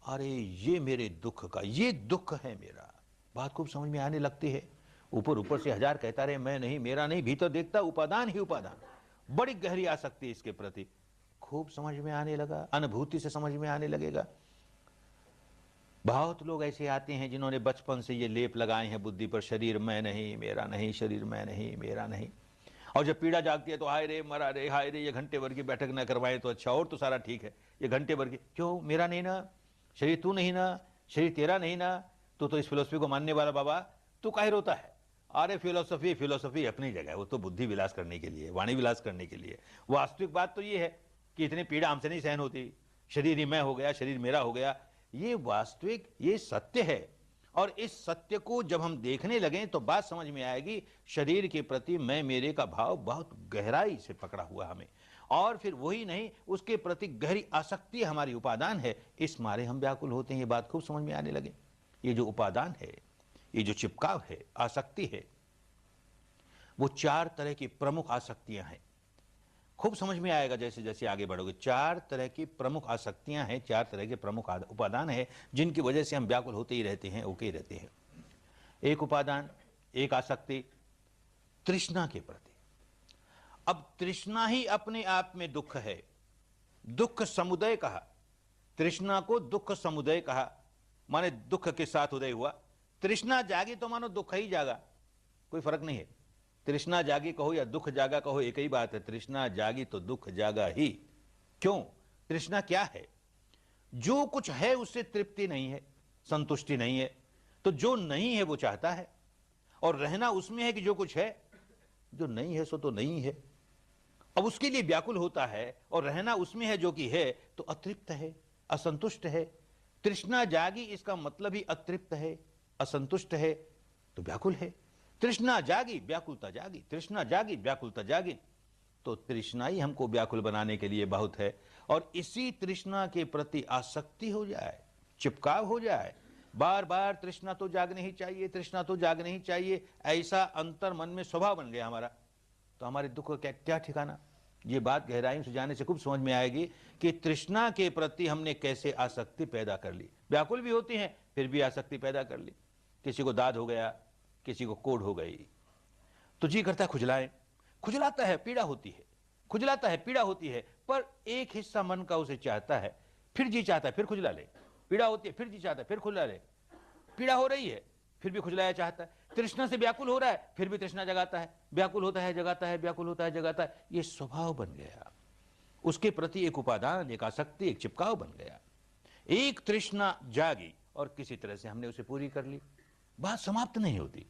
[SPEAKER 3] अरे ये मेरे दुख का, ये दुख है मेरा, बात खूब समझ में आने लगती है। ऊपर ऊपर से 1000 कहता रहे मैं नहीं, मेरा नहीं, भीतर देखता उपादान ही उपादान, बड़ी गहरी आसक्ति इसके प्रति खूब समझ में आने लगा, अनुभूति से समझ में आने लगेगा। बहुत लोग ऐसे आते हैं जिन्होंने बचपन से ये लेप लगाए हैं बुद्धि पर, शरीर मैं नहीं, मेरा नहीं, शरीर मैं नहीं, मेरा नहीं, और जब पीड़ा जागती है तो हाय रे मरा रे, हाय रे, ये घंटे भर की बैठक ना करवाए तो अच्छा, और तो सारा ठीक है, ये घंटे भर की क्यों? मेरा नहीं ना, शरीर तू नहीं ना, शरीर तेरा नहीं ना, तू तो इस फिलोसफी को मानने वाला बाबा, तू काहे रोता है? अरे फिलोसफी अपनी जगह है, वो तो बुद्धि विलास करने के लिए, वाणी विलास करने के लिए। वास्तविक बात तो ये है कि इतनी पीड़ा हमसे नहीं सहन होती, शरीर ही मैं हो गया, शरीर मेरा हो गया, ये वास्तविक, ये सत्य है। और इस सत्य को जब हम देखने लगें तो बात समझ में आएगी, शरीर के प्रति मैं मेरे का भाव बहुत गहराई से पकड़ा हुआ हमें, और फिर वही नहीं, उसके प्रति गहरी आसक्ति हमारी उपादान है, इस मारे हम व्याकुल होते हैं। ये बात खूब समझ में आने लगे। ये जो उपादान है, ये जो चिपकाव है, आसक्ति है, वो 4 तरह की प्रमुख आसक्तियां हैं। खूब समझ में आएगा जैसे जैसे आगे बढ़ोगे। 4 तरह की प्रमुख आसक्तियां हैं, 4 तरह के प्रमुख उपादान है, जिनकी वजह से हम व्याकुल होते ही रहते हैं, ओके रहते हैं। एक उपादान, एक आसक्ति तृष्णा के प्रति। अब तृष्णा ही अपने आप में दुख है, दुख समुदय कहा, तृष्णा को दुख समुदय कहा, माने दुख के साथ उदय हुआ। तृष्णा जागी तो मानो दुख ही जागा, कोई फर्क नहीं है। तृष्णा जागी कहो या दुख जागा कहो, एक ही बात है, तृष्णा जागी तो दुख जागा ही। क्यों? तृष्णा क्या है? जो कुछ है उससे तृप्ति नहीं है, संतुष्टि नहीं है, तो जो नहीं है वो चाहता है, और रहना उसमें है कि जो कुछ है, जो नहीं है सो तो नहीं है, अब उसके लिए व्याकुल होता है, और रहना उसमें है जो कि है, तो अतृप्त है, असंतुष्ट है। तृष्णा जागी इसका मतलब ही अतृप्त है, असंतुष्ट है, तो व्याकुल है। तृष्णा जागी व्याकुलता जागी, तृष्णा जागी व्याकुलता जागी। तो तृष्णा ही हमको व्याकुल बनाने के लिए बहुत है। और इसी तृष्णा के प्रति आसक्ति हो जाए, चिपकाव हो जाए, बार बार तृष्णा तो जागनी ही चाहिए, तृष्णा तो जागनी ही चाहिए, ऐसा अंतर मन में स्वभाव बन गया हमारा, तो हमारे दुख का क्या ठिकाना। ये बात गहराई से जाने से खूब समझ में आएगी कि तृष्णा के प्रति हमने कैसे आसक्ति पैदा कर ली। व्याकुल भी होती हैं फिर भी आसक्ति पैदा कर ली। किसी को दाद हो गया, किसी को कोढ़ हो गई, तो जी करता है खुजलाएं, खुजलाता है, पीड़ा होती है, खुजलाता है, पीड़ा होती है, पर एक हिस्सा मन का उसे चाहता है, फिर जी चाहता है फिर खुजला ले, पीड़ा होती है फिर जी चाहता है फिर खुजला ले, पीड़ा हो रही है फिर भी खुजलाया चाहता है, तृष्णा से व्याकुल हो रहा है फिर भी तृष्णा जगाता है, व्याकुल होता है जगाता है, व्याकुल होता है जगाता है। ये स्वभाव बन गया, उसके प्रति एक उपादान, एक आसक्ति, एक चिपकाव बन गया। एक तृष्णा जागी और किसी तरह से हमने उसे पूरी कर ली, बात समाप्त नहीं होती।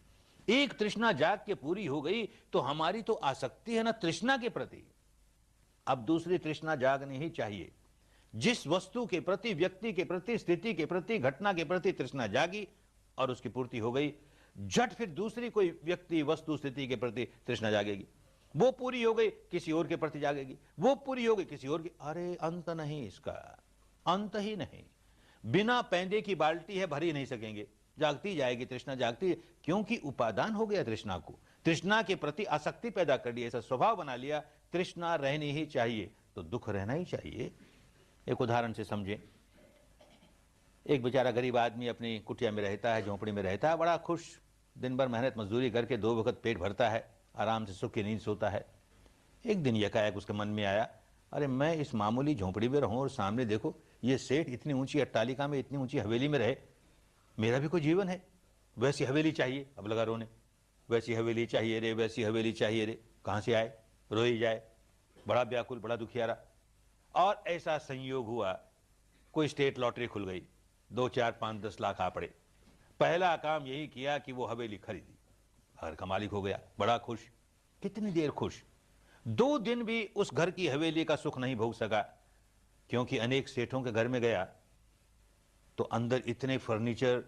[SPEAKER 3] एक तृष्णा जाग के पूरी हो गई तो हमारी तो आसक्ति है ना तृष्णा के प्रति, अब दूसरी तृष्णा जागनी ही चाहिए। जिस वस्तु के प्रति, व्यक्ति के प्रति, स्थिति के प्रति, घटना के प्रति तृष्णा जागी और उसकी पूर्ति हो गई, झट फिर दूसरी कोई व्यक्ति, वस्तु, स्थिति के प्रति तृष्णा जागेगी, वो पूरी हो गई किसी और के प्रति जागेगी, वो पूरी हो गई किसी और की। अरे अंत नहीं, इसका अंत ही नहीं। बिना पैंदे की बाल्टी है, भर ही नहीं सकेंगे, जागती जाएगी तृष्णा, जागती, क्योंकि उपादान हो गया तृष्णा को, तृष्णा के प्रति आसक्ति पैदा कर ली, ऐसा स्वभाव बना लिया। तृष्णा रहनी ही चाहिए तो दुख रहना ही चाहिए। एक उदाहरण से समझें, एक बेचारा गरीब आदमी अपनी कुटिया में रहता है, झोंपड़ी में रहता है, बड़ा खुश, दिन भर मेहनत मजदूरी करके 2 वक्त पेट भरता है, आराम से सुख की नींद सोता है। एक दिन एकाएक उसके मन में आया, अरे मैं इस मामूली झोंपड़ी में रहूं और सामने देखो ये सेठ इतनी ऊंची अट्टालिका में, इतनी ऊंची हवेली में रहे, मेरा भी कोई जीवन है, वैसी हवेली चाहिए। अब लगा रोने, वैसी हवेली चाहिए रे, वैसी हवेली चाहिए रे, कहाँ से आए, रोई जाए, बड़ा व्याकुल, बड़ा दुखियारा। और ऐसा संयोग हुआ, कोई स्टेट लॉटरी खुल गई, 2, 4, 5, 10 लाख आ पड़े। पहला काम यही किया कि वो हवेली खरीदी, घर का मालिक हो गया, बड़ा खुश। कितनी देर खुश, 2 दिन भी उस घर की हवेली का सुख नहीं भोग सका, क्योंकि अनेक सेठों के घर में गया तो अंदर इतने फर्नीचर,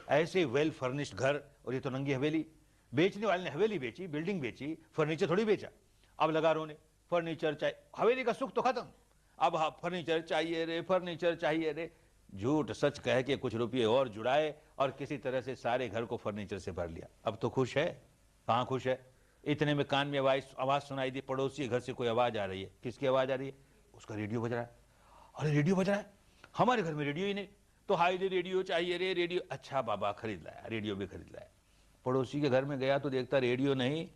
[SPEAKER 3] ऐसे वेल फर्निश्ड घर, और ये तो नंगी हवेली। बेचने वाले ने हवेली बेची, बिल्डिंग बेची, फर्नीचर थोड़ी बेचा। अब लगा रोने, फर्नीचर चाहिए, हवेली का सुख तो खत्म, अब हाँ फर्नीचर चाहिए रे, फर्नीचर चाहिए रे। झूठ सच कह के कुछ रुपये और जुड़ाए और किसी तरह से सारे घर को फर्नीचर से भर लिया। अब तो खुश है, कहाँ खुश है। इतने में कान में आवाज सुनाई दी, पड़ोसी घर से कोई आवाज आ रही है। किसकी आवाज आ रही है? उसका रेडियो बज रहा है। अरे रेडियो बज रहा है, हमारे घर में रेडियो ही नहीं, तो हाई रे रेडियो चाहिए रे, रेडियो। अच्छा बाबा खरीद लाया, रेडियो भी खरीद लाया। पड़ोसी के घर में गया तो देखता रेडियो नहीं,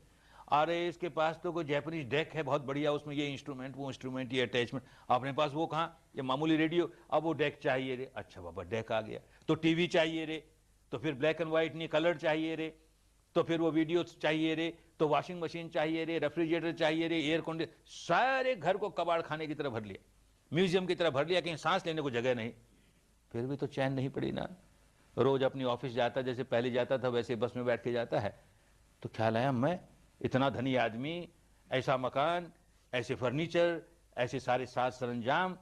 [SPEAKER 3] अरे इसके पास तो कोई जैपनीज डेक है बहुत बढ़िया, उसमें ये इंस्ट्रूमेंट, वो इंस्ट्रूमेंट, ये अटैचमेंट। अपने पास वो कहाँ, ये मामूली रेडियो। अब वो डेक चाहिए रे। अच्छा बाबा डेक आ गया, तो टीवी चाहिए रे, तो फिर ब्लैक एंड व्हाइट नहीं कलर चाहिए रे, तो फिर वो वीडियो चाहिए रे, तो वॉशिंग मशीन चाहिए रे, रेफ्रिजरेटर चाहिए रे, एयर कंडीशन। सारे घर को कबाड़ खाने की तरह भर लिया, म्यूजियम की तरह भर लिया, कहीं सांस लेने को जगह नहीं। फिर भी तो चैन नहीं पड़ी ना। रोज अपनी ऑफिस जाता, जैसे पहले जाता था वैसे बस में बैठ के जाता है, तो ख्याल आया मैं इतना धनी आदमी, ऐसा मकान, ऐसे फर्नीचर, ऐसे सारे साज सरंजाम,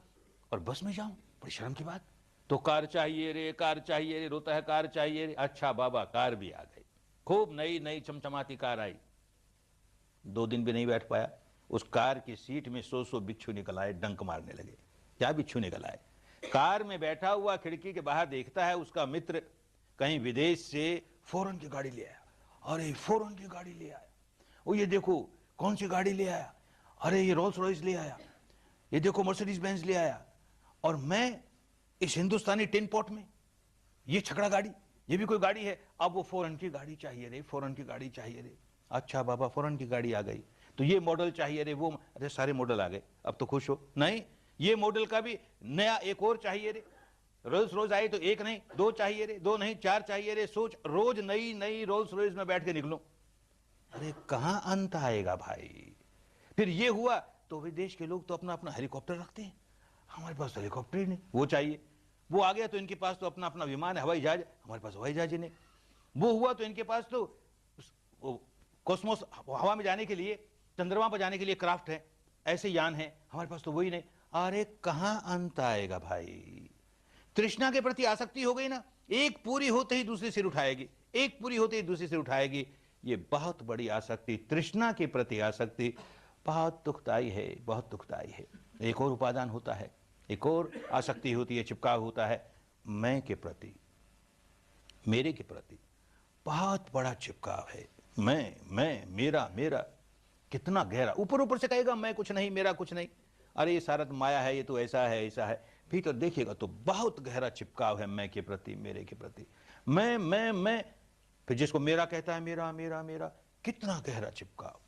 [SPEAKER 3] और बस में जाऊं, बड़ी शर्म की बात। तो कार चाहिए रे, कार चाहिए रे, रोता है कार चाहिए रे। अच्छा बाबा कार भी आ गई, खूब नई नई चमचमाती कार आई। 2 दिन भी नहीं बैठ पाया, उस कार की सीट में 100 बिच्छू निकल आए, डंक मारने लगे। क्या बिच्छू निकल आए? कार में बैठा हुआ खिड़की के बाहर देखता है उसका मित्र कहीं विदेश से फॉरेन की गाड़ी ले आया। अरे फॉरेन की गाड़ी ले आया, वो ये देखो कौन सी गाड़ी ले आया, अरे ये रोल्स रॉयस ले आया, ये देखो मर्सिडीज बेंज ले आया, और मैं इस हिंदुस्तानी टिन पॉट में, ये छकड़ा गाड़ी, ये भी कोई गाड़ी है। अब वो फॉरेन की गाड़ी चाहिए रे, फॉरेन की गाड़ी चाहिए रे। अच्छा बाबा फॉरेन की गाड़ी आ गई, तो ये मॉडल चाहिए रे, वो, अरे सारे मॉडल आ गए। अब तो खुश हो? नहीं, ये मॉडल का भी नया एक और चाहिए रे। रोल्स रॉयस आई तो 1 नहीं 2 चाहिए रे, 2 नहीं 4 चाहिए रे। सोच रोज नई नई रोल्स रॉयस में बैठ के निकलूं, अरे कहां अंत आएगा भाई। फिर ये हुआ तो विदेश के लोग तो अपना अपना हेलीकॉप्टर रखते हैं, हमारे पास हेलीकॉप्टर ही नहीं, वो चाहिए। वो आ गया तो इनके पास तो अपना अपना विमान है, हवाई जहाज, हमारे पास हवाई जहाज ही नहीं। वो हुआ तो इनके पास तो कॉस्मोस, हवा में जाने के लिए, चंद्रमा पर जाने के लिए क्राफ्ट है, ऐसे यान है, हमारे पास तो वही नहीं। अरे कहां अंत आएगा भाई। तृष्णा के प्रति आसक्ति हो गई ना, एक पूरी होते ही दूसरी सिर उठाएगी, एक पूरी होते ही दूसरी सिर उठाएगी। ये बहुत बड़ी आसक्ति, तृष्णा के प्रति आसक्ति बहुत दुखदाई है, बहुत दुखदाई है। एक और उपादान होता है, एक और आसक्ति होती है, चिपकाव होता है मैं के प्रति, मेरे के प्रति बहुत बड़ा चिपकाव है। मैं मेरा मेरा कितना गहरा। ऊपर ऊपर से कहेगा मैं कुछ नहीं, मेरा कुछ नहीं, अरे ये सारा तो माया है, ये तो ऐसा है ऐसा है, भीतर देखिएगा तो बहुत गहरा चिपकाव है मैं के प्रति, मेरे के प्रति। मैं फिर जिसको मेरा कहता है, मेरा मेरा मेरा, कितना गहरा चिपकाव।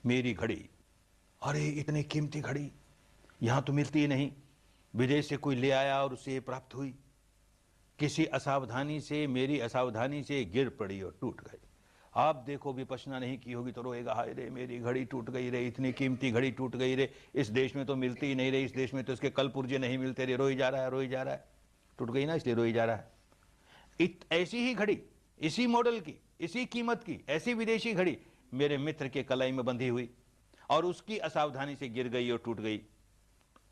[SPEAKER 3] मेरी घड़ी, अरे इतनी कीमती घड़ी यहां तो मिलती ही नहीं, विदेश से कोई ले आया और उसे प्राप्त हुई, किसी असावधानी से, मेरी असावधानी से गिर पड़ी और टूट गई। आप देखो विपश्यना नहीं की होगी तो रोएगा, हाय रे मेरी घड़ी टूट गई रे, इतनी कीमती घड़ी टूट गई रे, इस देश में तो मिलती ही नहीं रे, इस देश में तो इसके कल पुर्जे नहीं मिलते रे, रोई जा रहा है, रोई जा रहा है, टूट गई ना इसलिए रोई जा रहा है। ऐसी ही घड़ी, इसी मॉडल की, इसी कीमत की, ऐसी विदेशी घड़ी मेरे मित्र के कलाई में बंधी हुई और उसकी असावधानी से गिर गई और टूट गई।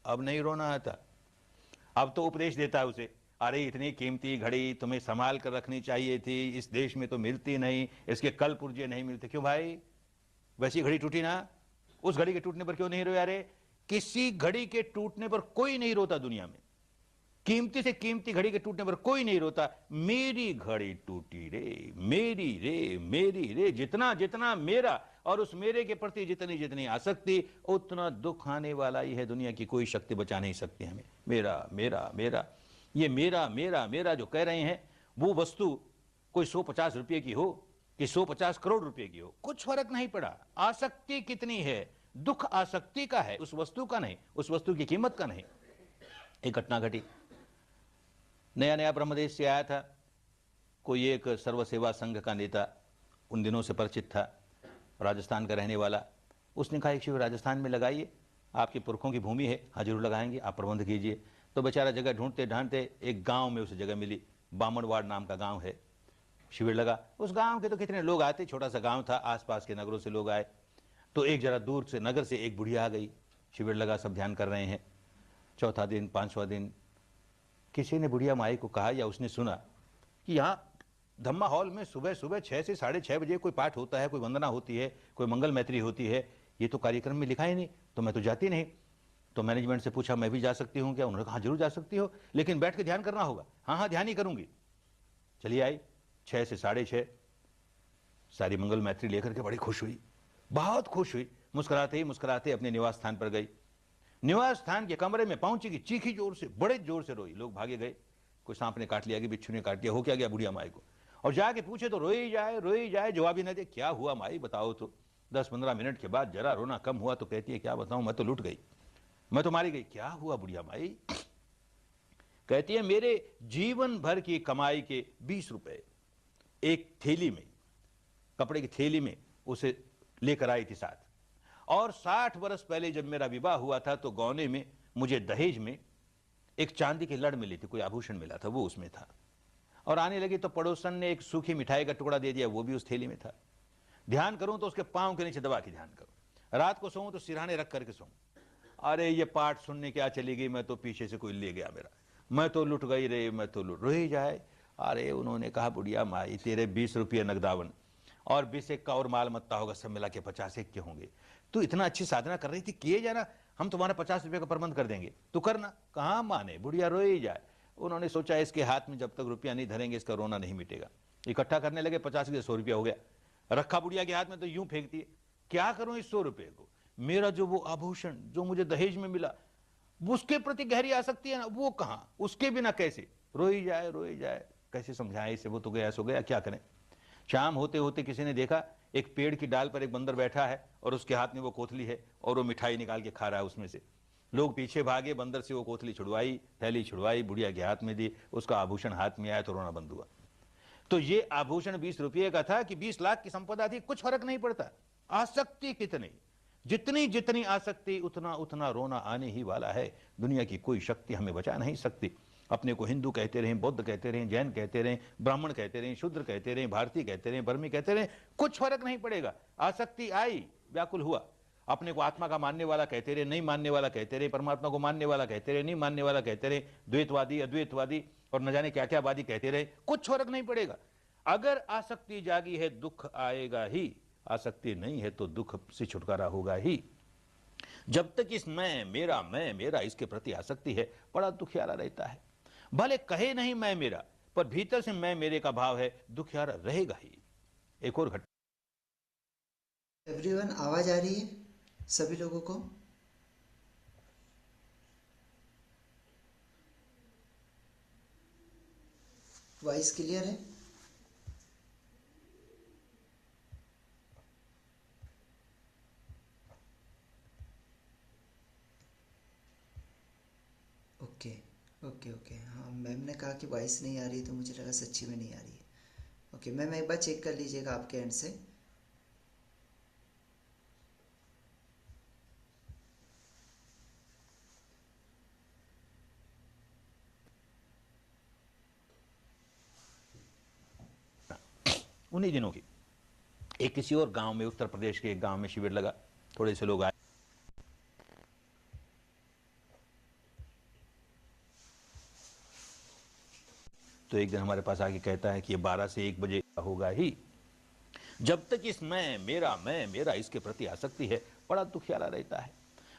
[SPEAKER 3] अब नहीं रोना आता, अब तो उपदेश देता है उसे, अरे इतनी कीमती घड़ी तुम्हें संभाल कर रखनी चाहिए थी, इस देश में तो मिलती नहीं, इसके कल पुर्जे नहीं मिलते। क्यों भाई, वैसी घड़ी टूटी ना, उस घड़ी के टूटने पर क्यों नहीं रोया रे? किसी घड़ी के टूटने पर कोई नहीं रोता दुनिया में, कीमती से कीमती घड़ी के टूटने पर कोई नहीं रोता। मेरी घड़ी टूटी रे, मेरी रे, जितना जितना मेरा और उस मेरे के प्रति जितनी जितनी आसक्ति, उतना दुख आने वाला ही है। दुनिया की कोई शक्ति बचा नहीं सकती हमें। मेरा मेरा मेरा, ये मेरा मेरा मेरा जो कह रहे हैं, वो वस्तु कोई 150 रुपये की हो कि 150 करोड़ रुपए की हो, कुछ फर्क नहीं पड़ा। आसक्ति कितनी है, दुख आसक्ति का है, उस वस्तु का नहीं, उस वस्तु की कीमत का नहीं। एक घटना घटी, नया नया ब्रह्मदेश से आया था कोई एक सर्व सेवा संघ का नेता, उन दिनों से परिचित था, राजस्थान का रहने वाला। उसने कहा एक शिविर राजस्थान में लगाइए, आपके पुरखों की भूमि है, हाँ जरूर लगाएंगे, आप प्रबंध कीजिए। तो बेचारा जगह ढूंढते ढांढते एक गांव में उसे जगह मिली, बामणवाड़ नाम का गांव है। शिविर लगा, उस गांव के तो कितने लोग आते, छोटा सा गांव था, आसपास के नगरों से लोग आए। तो एक जरा दूर से नगर से एक बुढ़िया आ गई, शिविर लगा, सब ध्यान कर रहे हैं। चौथा दिन, पांचवां दिन, किसी ने बुढ़िया माई को कहा या उसने सुना कि यहाँ धम्मा हॉल में सुबह सुबह 6 से 6:30 बजे कोई पाठ होता है, कोई वंदना होती है, कोई मंगल मैत्री होती है, ये तो कार्यक्रम में लिखा ही नहीं, तो मैं तो जाती नहीं। तो मैनेजमेंट से पूछा मैं भी जा सकती हूँ क्या? उन्होंने कहा जरूर जा सकती हो, लेकिन बैठ के ध्यान करना होगा। हाँ हाँ ध्यान ही करूंगी। चलिए आई, 6 से 6:30 सारी मंगल मैत्री लेकर के बड़ी खुश हुई, बहुत खुश हुई, मुस्कुराते ही मुस्कुराते अपने निवास स्थान पर गई। निवास स्थान के कमरे में पहुंची कि चीखी जोर से, बड़े जोर से रोई। लोग भागे गए, कोई सांप ने काट लिया कि बिच्छू ने काट लिया, हो क्या गया बुढ़िया माई को? और जाके पूछे तो रोई जाए, जवाब ही न दे। क्या हुआ माई बताओ तो। 10-15 मिनट के बाद जरा रोना कम हुआ तो कहती है क्या बताऊं, मैं तो लुट गई, मैं तो मारी गई। क्या हुआ बुढ़िया माई? कहती है मेरे जीवन भर की कमाई के 20 रुपए एक थैली में, कपड़े की थैली में उसे लेकर आई थी साथ। और 60 वर्ष पहले जब मेरा विवाह हुआ था तो गौने में मुझे दहेज में एक चांदी की लड़ मिली थी, कोई आभूषण मिला था, वो उसमें था। और आने लगी तो पड़ोसन ने एक सूखी मिठाई का टुकड़ा दे दिया, वो भी उस थैली में था। ध्यान करूं तो उसके पांव के नीचे दबा के ध्यान करूं, रात को सोऊं तो सिरहाने रख करके सोऊं। अरे ये पाठ सुनने क्या चली गई, मैं तो पीछे से कोई ले गया मेरा, मैं तो लुट गई रे, मैं तो लुट रही जाए। अरे उन्होंने कहा बुढ़िया माई तेरे 20 रुपये नगदावन और 20 एक का और माल मत्ता होगा, सब मिला के 50 एक के होंगे। तू इतना अच्छी साधना कर रही थी, किए जाना, हम तुम्हारा 50 रुपये का प्रबंध कर देंगे, तू करना। कहाँ माने, बुढ़िया रोई जाए। उन्होंने सोचा इसके हाथ में जब तक रुपया नहीं धरेंगे इसका रोना नहीं मिटेगा। इकट्ठा करने लगे, 50 के 100 रुपया हो गया, रखा बुढ़िया के हाथ में तो यूं फेंकती है, क्या करूं इस 100 रुपये को? मेरा जो वो आभूषण जो मुझे दहेज में मिला, उसके प्रति गहरी आसक्ति है ना, वो कहां, उसके बिना कैसे? रोई जाए, कैसे समझाएं इसे, वो तो गया सो गया, क्या करें। शाम होते होते किसी ने देखा एक पेड़ की डाल पर एक बंदर बैठा है और उसके हाथ में वो कोथली है और वो मिठाई निकाल के खा रहा है उसमें से। लोग पीछे भागे, बंदर से वो कोथली छुड़वाई, थैली छुड़वाई, बुढ़िया के हाथ में दी, उसका आभूषण हाथ में आया तो रोना बंद हुआ। तो ये आभूषण 20 रुपये का था कि 20 लाख की संपदा थी, कुछ फर्क नहीं पड़ता। आसक्ति कितनी, जितनी जितनी आसक्ति उतना उतना रोना आने ही वाला है। दुनिया की कोई शक्ति हमें बचा नहीं सकती। अपने को हिंदू कहते रहें, बौद्ध कहते रहें, जैन कहते रहें, ब्राह्मण कहते रहें, शूद्र कहते रहें, भारतीय कहते रहें, बर्मी कहते रहें, कुछ फर्क नहीं पड़ेगा। आसक्ति आई, व्याकुल हुआ। अपने को आत्मा का मानने वाला कहते रहे, नहीं मानने वाला कहते रहे, परमात्मा को मानने वाला कहते रहे, नहीं मानने वाला कहते रहे, द्वैतवादी अद्वैतवादी और न जाने क्या क्या वादी कहते रहे, कुछ फर्क नहीं पड़ेगा। अगर आसक्ति जागी है दुख आएगा ही, आसक्ति नहीं है तो दुख से छुटकारा होगा ही। जब तक इस मैं मेरा इसके प्रति आसक्ति है, बड़ा दुखियारा रहता है। भले कहे नहीं मैं मेरा, पर भीतर से मैं मेरे का भाव है, दुखियारा रहेगा ही। एक और घटना।
[SPEAKER 1] एवरीवन, आवाज आ रही है सभी लोगों को? वॉइस क्लियर है? Okay okay okay. हाँ, मैम ने कहा कि वॉइस नहीं आ रही, तो मुझे लगा सच्ची में नहीं आ रही है। ओके मैम, एक बार चेक कर लीजिएगा आपके एंड से।
[SPEAKER 3] उन्हीं दिनों की एक किसी और गांव में, उत्तर प्रदेश के एक गांव में शिविर लगा। थोड़े से लोग आए। तो एक दिन हमारे पास आके कहता है कि ये 12 से 1 बजे होगा ही। जब तक इस मैं मेरा इसके प्रति आसक्ति है, बड़ा दुखियारा रहता है।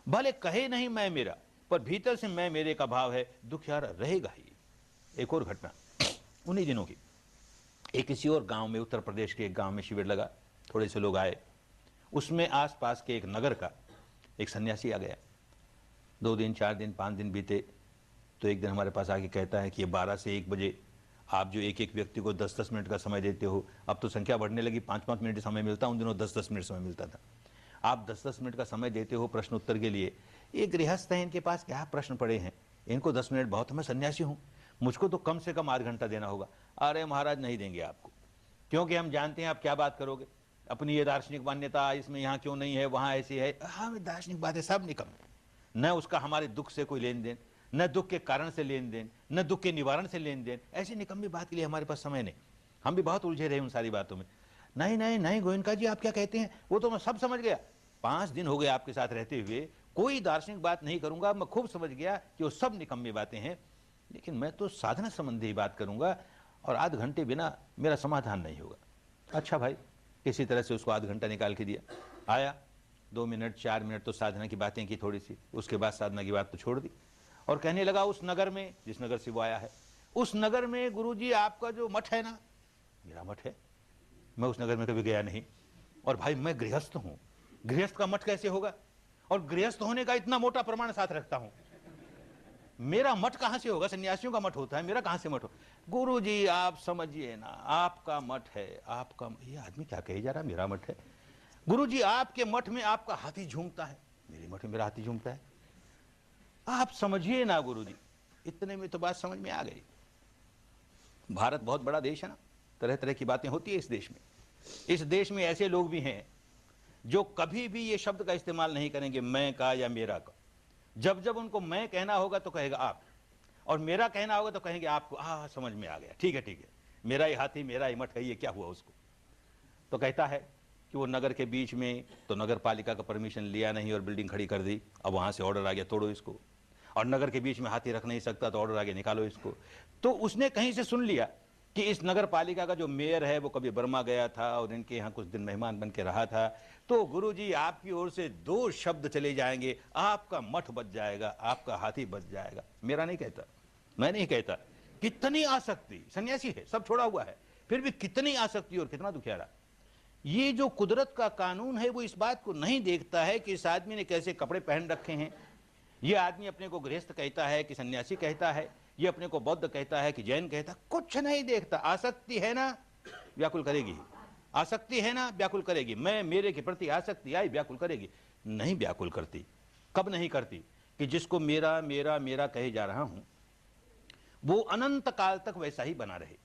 [SPEAKER 3] भले कहे नहीं मैं मेरा, पर भीतर से मैं मेरे का भाव है, दुखियारा रहेगा ही। एक और घटना। उन्हीं दिनों की एक किसी और गांव में, उत्तर प्रदेश के एक गांव में शिविर लगा। थोड़े से लोग आए। उसमें आसपास के एक नगर का एक सन्यासी आ गया। 2 दिन 4 दिन 5 दिन बीते। तो एक दिन हमारे पास आके कहता है कि ये 12 से 1 बजे आप जो एक एक व्यक्ति को 10-10 मिनट का समय देते हो, अब तो संख्या बढ़ने लगी, 5-5 मिनट समय मिलता, उन दिनों 10-10 मिनट समय मिलता था। आप 10-10 मिनट का समय देते हो प्रश्न उत्तर के लिए। ये गृहस्थ हैं, इनके पास क्या प्रश्न पड़े हैं, इनको 10 मिनट बहुत, मैं सन्यासी हूँ, मुझको तो कम से कम आध घंटा देना होगा। अरे महाराज, नहीं देंगे आपको, क्योंकि हम जानते हैं आप क्या बात करोगे। अपनी ये दार्शनिक मान्यता, इसमें यहाँ क्यों नहीं है, वहाँ ऐसी है। हाँ, दार्शनिक बातें सब निकम्मे, न उसका हमारे दुख से कोई लेन देन, न दुख के कारण से लेन देन, न दुख के निवारण से लेन देन। ऐसी निकम्मी बात के लिए हमारे पास समय नहीं। हम भी बहुत उलझे रहे उन सारी बातों में। नहीं नहीं नहीं गोयनका जी, आप क्या कहते हैं, वो तो मैं सब समझ गया। 5 दिन हो गए आपके साथ रहते हुए, कोई दार्शनिक बात नहीं करूंगा, मैं खूब समझ गया कि वो सब निकम्मी बातें हैं, लेकिन मैं तो साधना संबंधी बात करूंगा, और आध घंटे बिना मेरा समाधान नहीं होगा। अच्छा भाई, किसी तरह से उसको आध घंटा निकाल के दिया। आया, 2 मिनट 4 मिनट तो साधना की बातें की थोड़ी सी, उसके बाद साधना की बात तो छोड़ दी, और कहने लगा उस नगर में, जिस नगर से वो आया है, उस नगर में गुरुजी आपका जो मठ है ना, मेरा मठ है, मैं उस नगर में कभी गया नहीं, और भाई मैं गृहस्थ हूं, गृहस्थ का मठ कैसे होगा, और गृहस्थ होने का इतना मोटा प्रमाण साथ रखता हूं, मेरा मठ कहां से होगा, सन्यासियों का मठ होता है, मेरा कहां से मठ हो। गुरुजी आप समझिए ना, आपका मठ है, आपका, ये आदमी क्या कहे जा रहा, मेरा मठ है। गुरुजी आपके मठ में आपका हाथी झूमता है, मेरे मठ में मेरा हाथी झूमता है, आप समझिए ना गुरुजी। इतने में तो बात समझ में आ गई। भारत बहुत बड़ा देश है ना, तरह तरह की बातें होती है इस देश में। इस देश में ऐसे लोग भी हैं जो कभी भी ये शब्द का इस्तेमाल नहीं करेंगे, मैं का या मेरा का। जब जब उनको मैं कहना होगा तो कहेगा आप, और मेरा कहना होगा तो कहेंगे आपको। समझ में आ गया, ठीक है, मेरा ही हाथी मेरा ही मठ है, ये क्या हुआ उसको। तो कहता है कि वो नगर के बीच में, तो नगर पालिका का परमिशन लिया नहीं और बिल्डिंग खड़ी कर दी, अब वहां से ऑर्डर आ गया तोड़ो इसको, और नगर के बीच में हाथी रख नहीं सकता तो ऑर्डर आ गया निकालो इसको। तो उसने कहीं से सुन लिया कि इस नगर पालिका का जो मेयर है वो कभी बर्मा गया था और इनके यहाँ कुछ दिन मेहमान बन के रहा था, तो गुरुजी आपकी ओर से 2 शब्द चले जाएंगे, आपका मठ बच जाएगा, आपका हाथी बच जाएगा। मेरा नहीं कहता, मैं नहीं कहता। कितनी आसक्ति, सन्यासी है, सब छोड़ा हुआ है, फिर भी कितनी आसक्ति और कितना दुखियारा। ये जो कुदरत का कानून है वो इस बात को नहीं देखता है कि इस आदमी ने कैसे कपड़े पहन रखे हैं। ये आदमी अपने को गृहस्थ कहता है कि सन्यासी कहता है, ये अपने को बौद्ध कहता है कि जैन कहता, कुछ नहीं देखता। आसक्ति है ना, व्याकुल करेगी, आसक्ति है ना, व्याकुल करेगी। मैं मेरे के प्रति आसक्ति आई, व्याकुल करेगी। नहीं व्याकुल करती, कब नहीं करती, कि जिसको मेरा मेरा मेरा कहे जा रहा हूं वो अनंत काल तक वैसा ही बना रहे,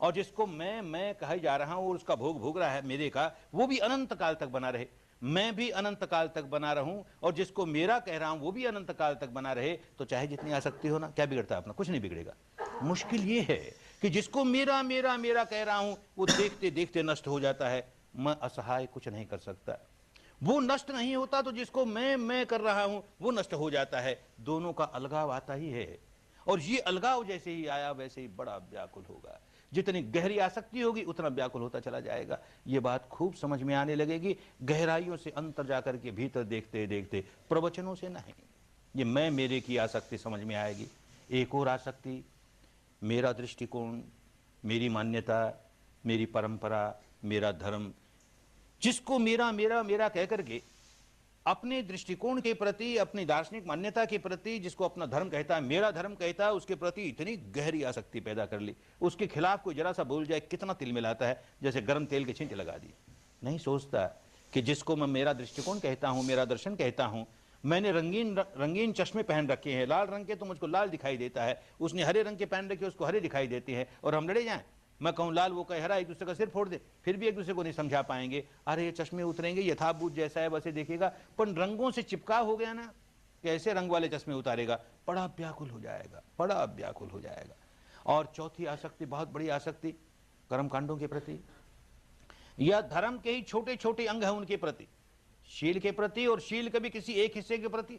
[SPEAKER 3] और जिसको मैं कहे जा रहा हूं और उसका भोग भोग रहा है मेरे का, वो भी अनंत काल तक बना रहे, मैं भी अनंत काल तक बना रहूं, और जिसको मेरा कह रहा हूं वो भी अनंत काल तक बना रहे। तो चाहे जितनी आसक्ति हो ना, क्या बिगड़ता है अपना, कुछ नहीं बिगड़ेगा। मुश्किल ये है कि जिसको मेरा मेरा मेरा कह रहा हूं वो देखते देखते नष्ट हो जाता है, मैं असहाय कुछ नहीं कर सकता। वो नष्ट नहीं होता तो जिसको मैं कर रहा हूं वो नष्ट हो जाता है। दोनों का अलगाव आता ही है, और ये अलगाव जैसे ही आया वैसे ही बड़ा व्याकुल होगा। जितनी गहरी आसक्ति होगी उतना व्याकुल होता चला जाएगा। ये बात खूब समझ में आने लगेगी, गहराइयों से अंतर जाकर के भीतर देखते देखते, प्रवचनों से नहीं। ये मैं मेरे की आसक्ति समझ में आएगी। एक और आसक्ति, मेरा दृष्टिकोण, मेरी मान्यता, मेरी परंपरा, मेरा धर्म, जिसको मेरा मेरा मेरा कह करके अपने दृष्टिकोण के प्रति, अपनी दार्शनिक मान्यता के प्रति, जिसको अपना धर्म कहता है, मेरा धर्म कहता है, उसके प्रति इतनी गहरी आसक्ति पैदा कर ली, उसके खिलाफ कोई जरा सा बोल जाए कितना तिल मिलाता है, जैसे गर्म तेल के छींट लगा दिए। नहीं सोचता कि जिसको मैं मेरा दृष्टिकोण कहता हूं, मेरा दर्शन कहता हूं, मैंने रंगीन चश्मे पहन रखे हैं, लाल रंग के तो मुझको लाल दिखाई देता है, उसने हरे रंग के पहन रखे उसको हरे दिखाई देते हैं, और हम लड़े जाएं, मैं कहूं लाल वो कहे हरा, एक दूसरे का सिर फोड़ दे, फिर भी एक दूसरे को नहीं समझा पाएंगे। अरे ये चश्मे उतरेंगे, यथाभूत जैसा है वैसे देखेगा, पर रंगों से चिपका हो गया ना, कैसे रंग वाले चश्मे उतारेगा, बड़ा व्याकुल हो जाएगा, बड़ा व्याकुल हो जाएगा। और चौथी आसक्ति, बहुत बड़ी आसक्ति, कर्मकांडों के प्रति या धर्म के ही छोटे छोटे अंग हैं उनके प्रति, शील के प्रति, और शील के भी किसी एक हिस्से के प्रति,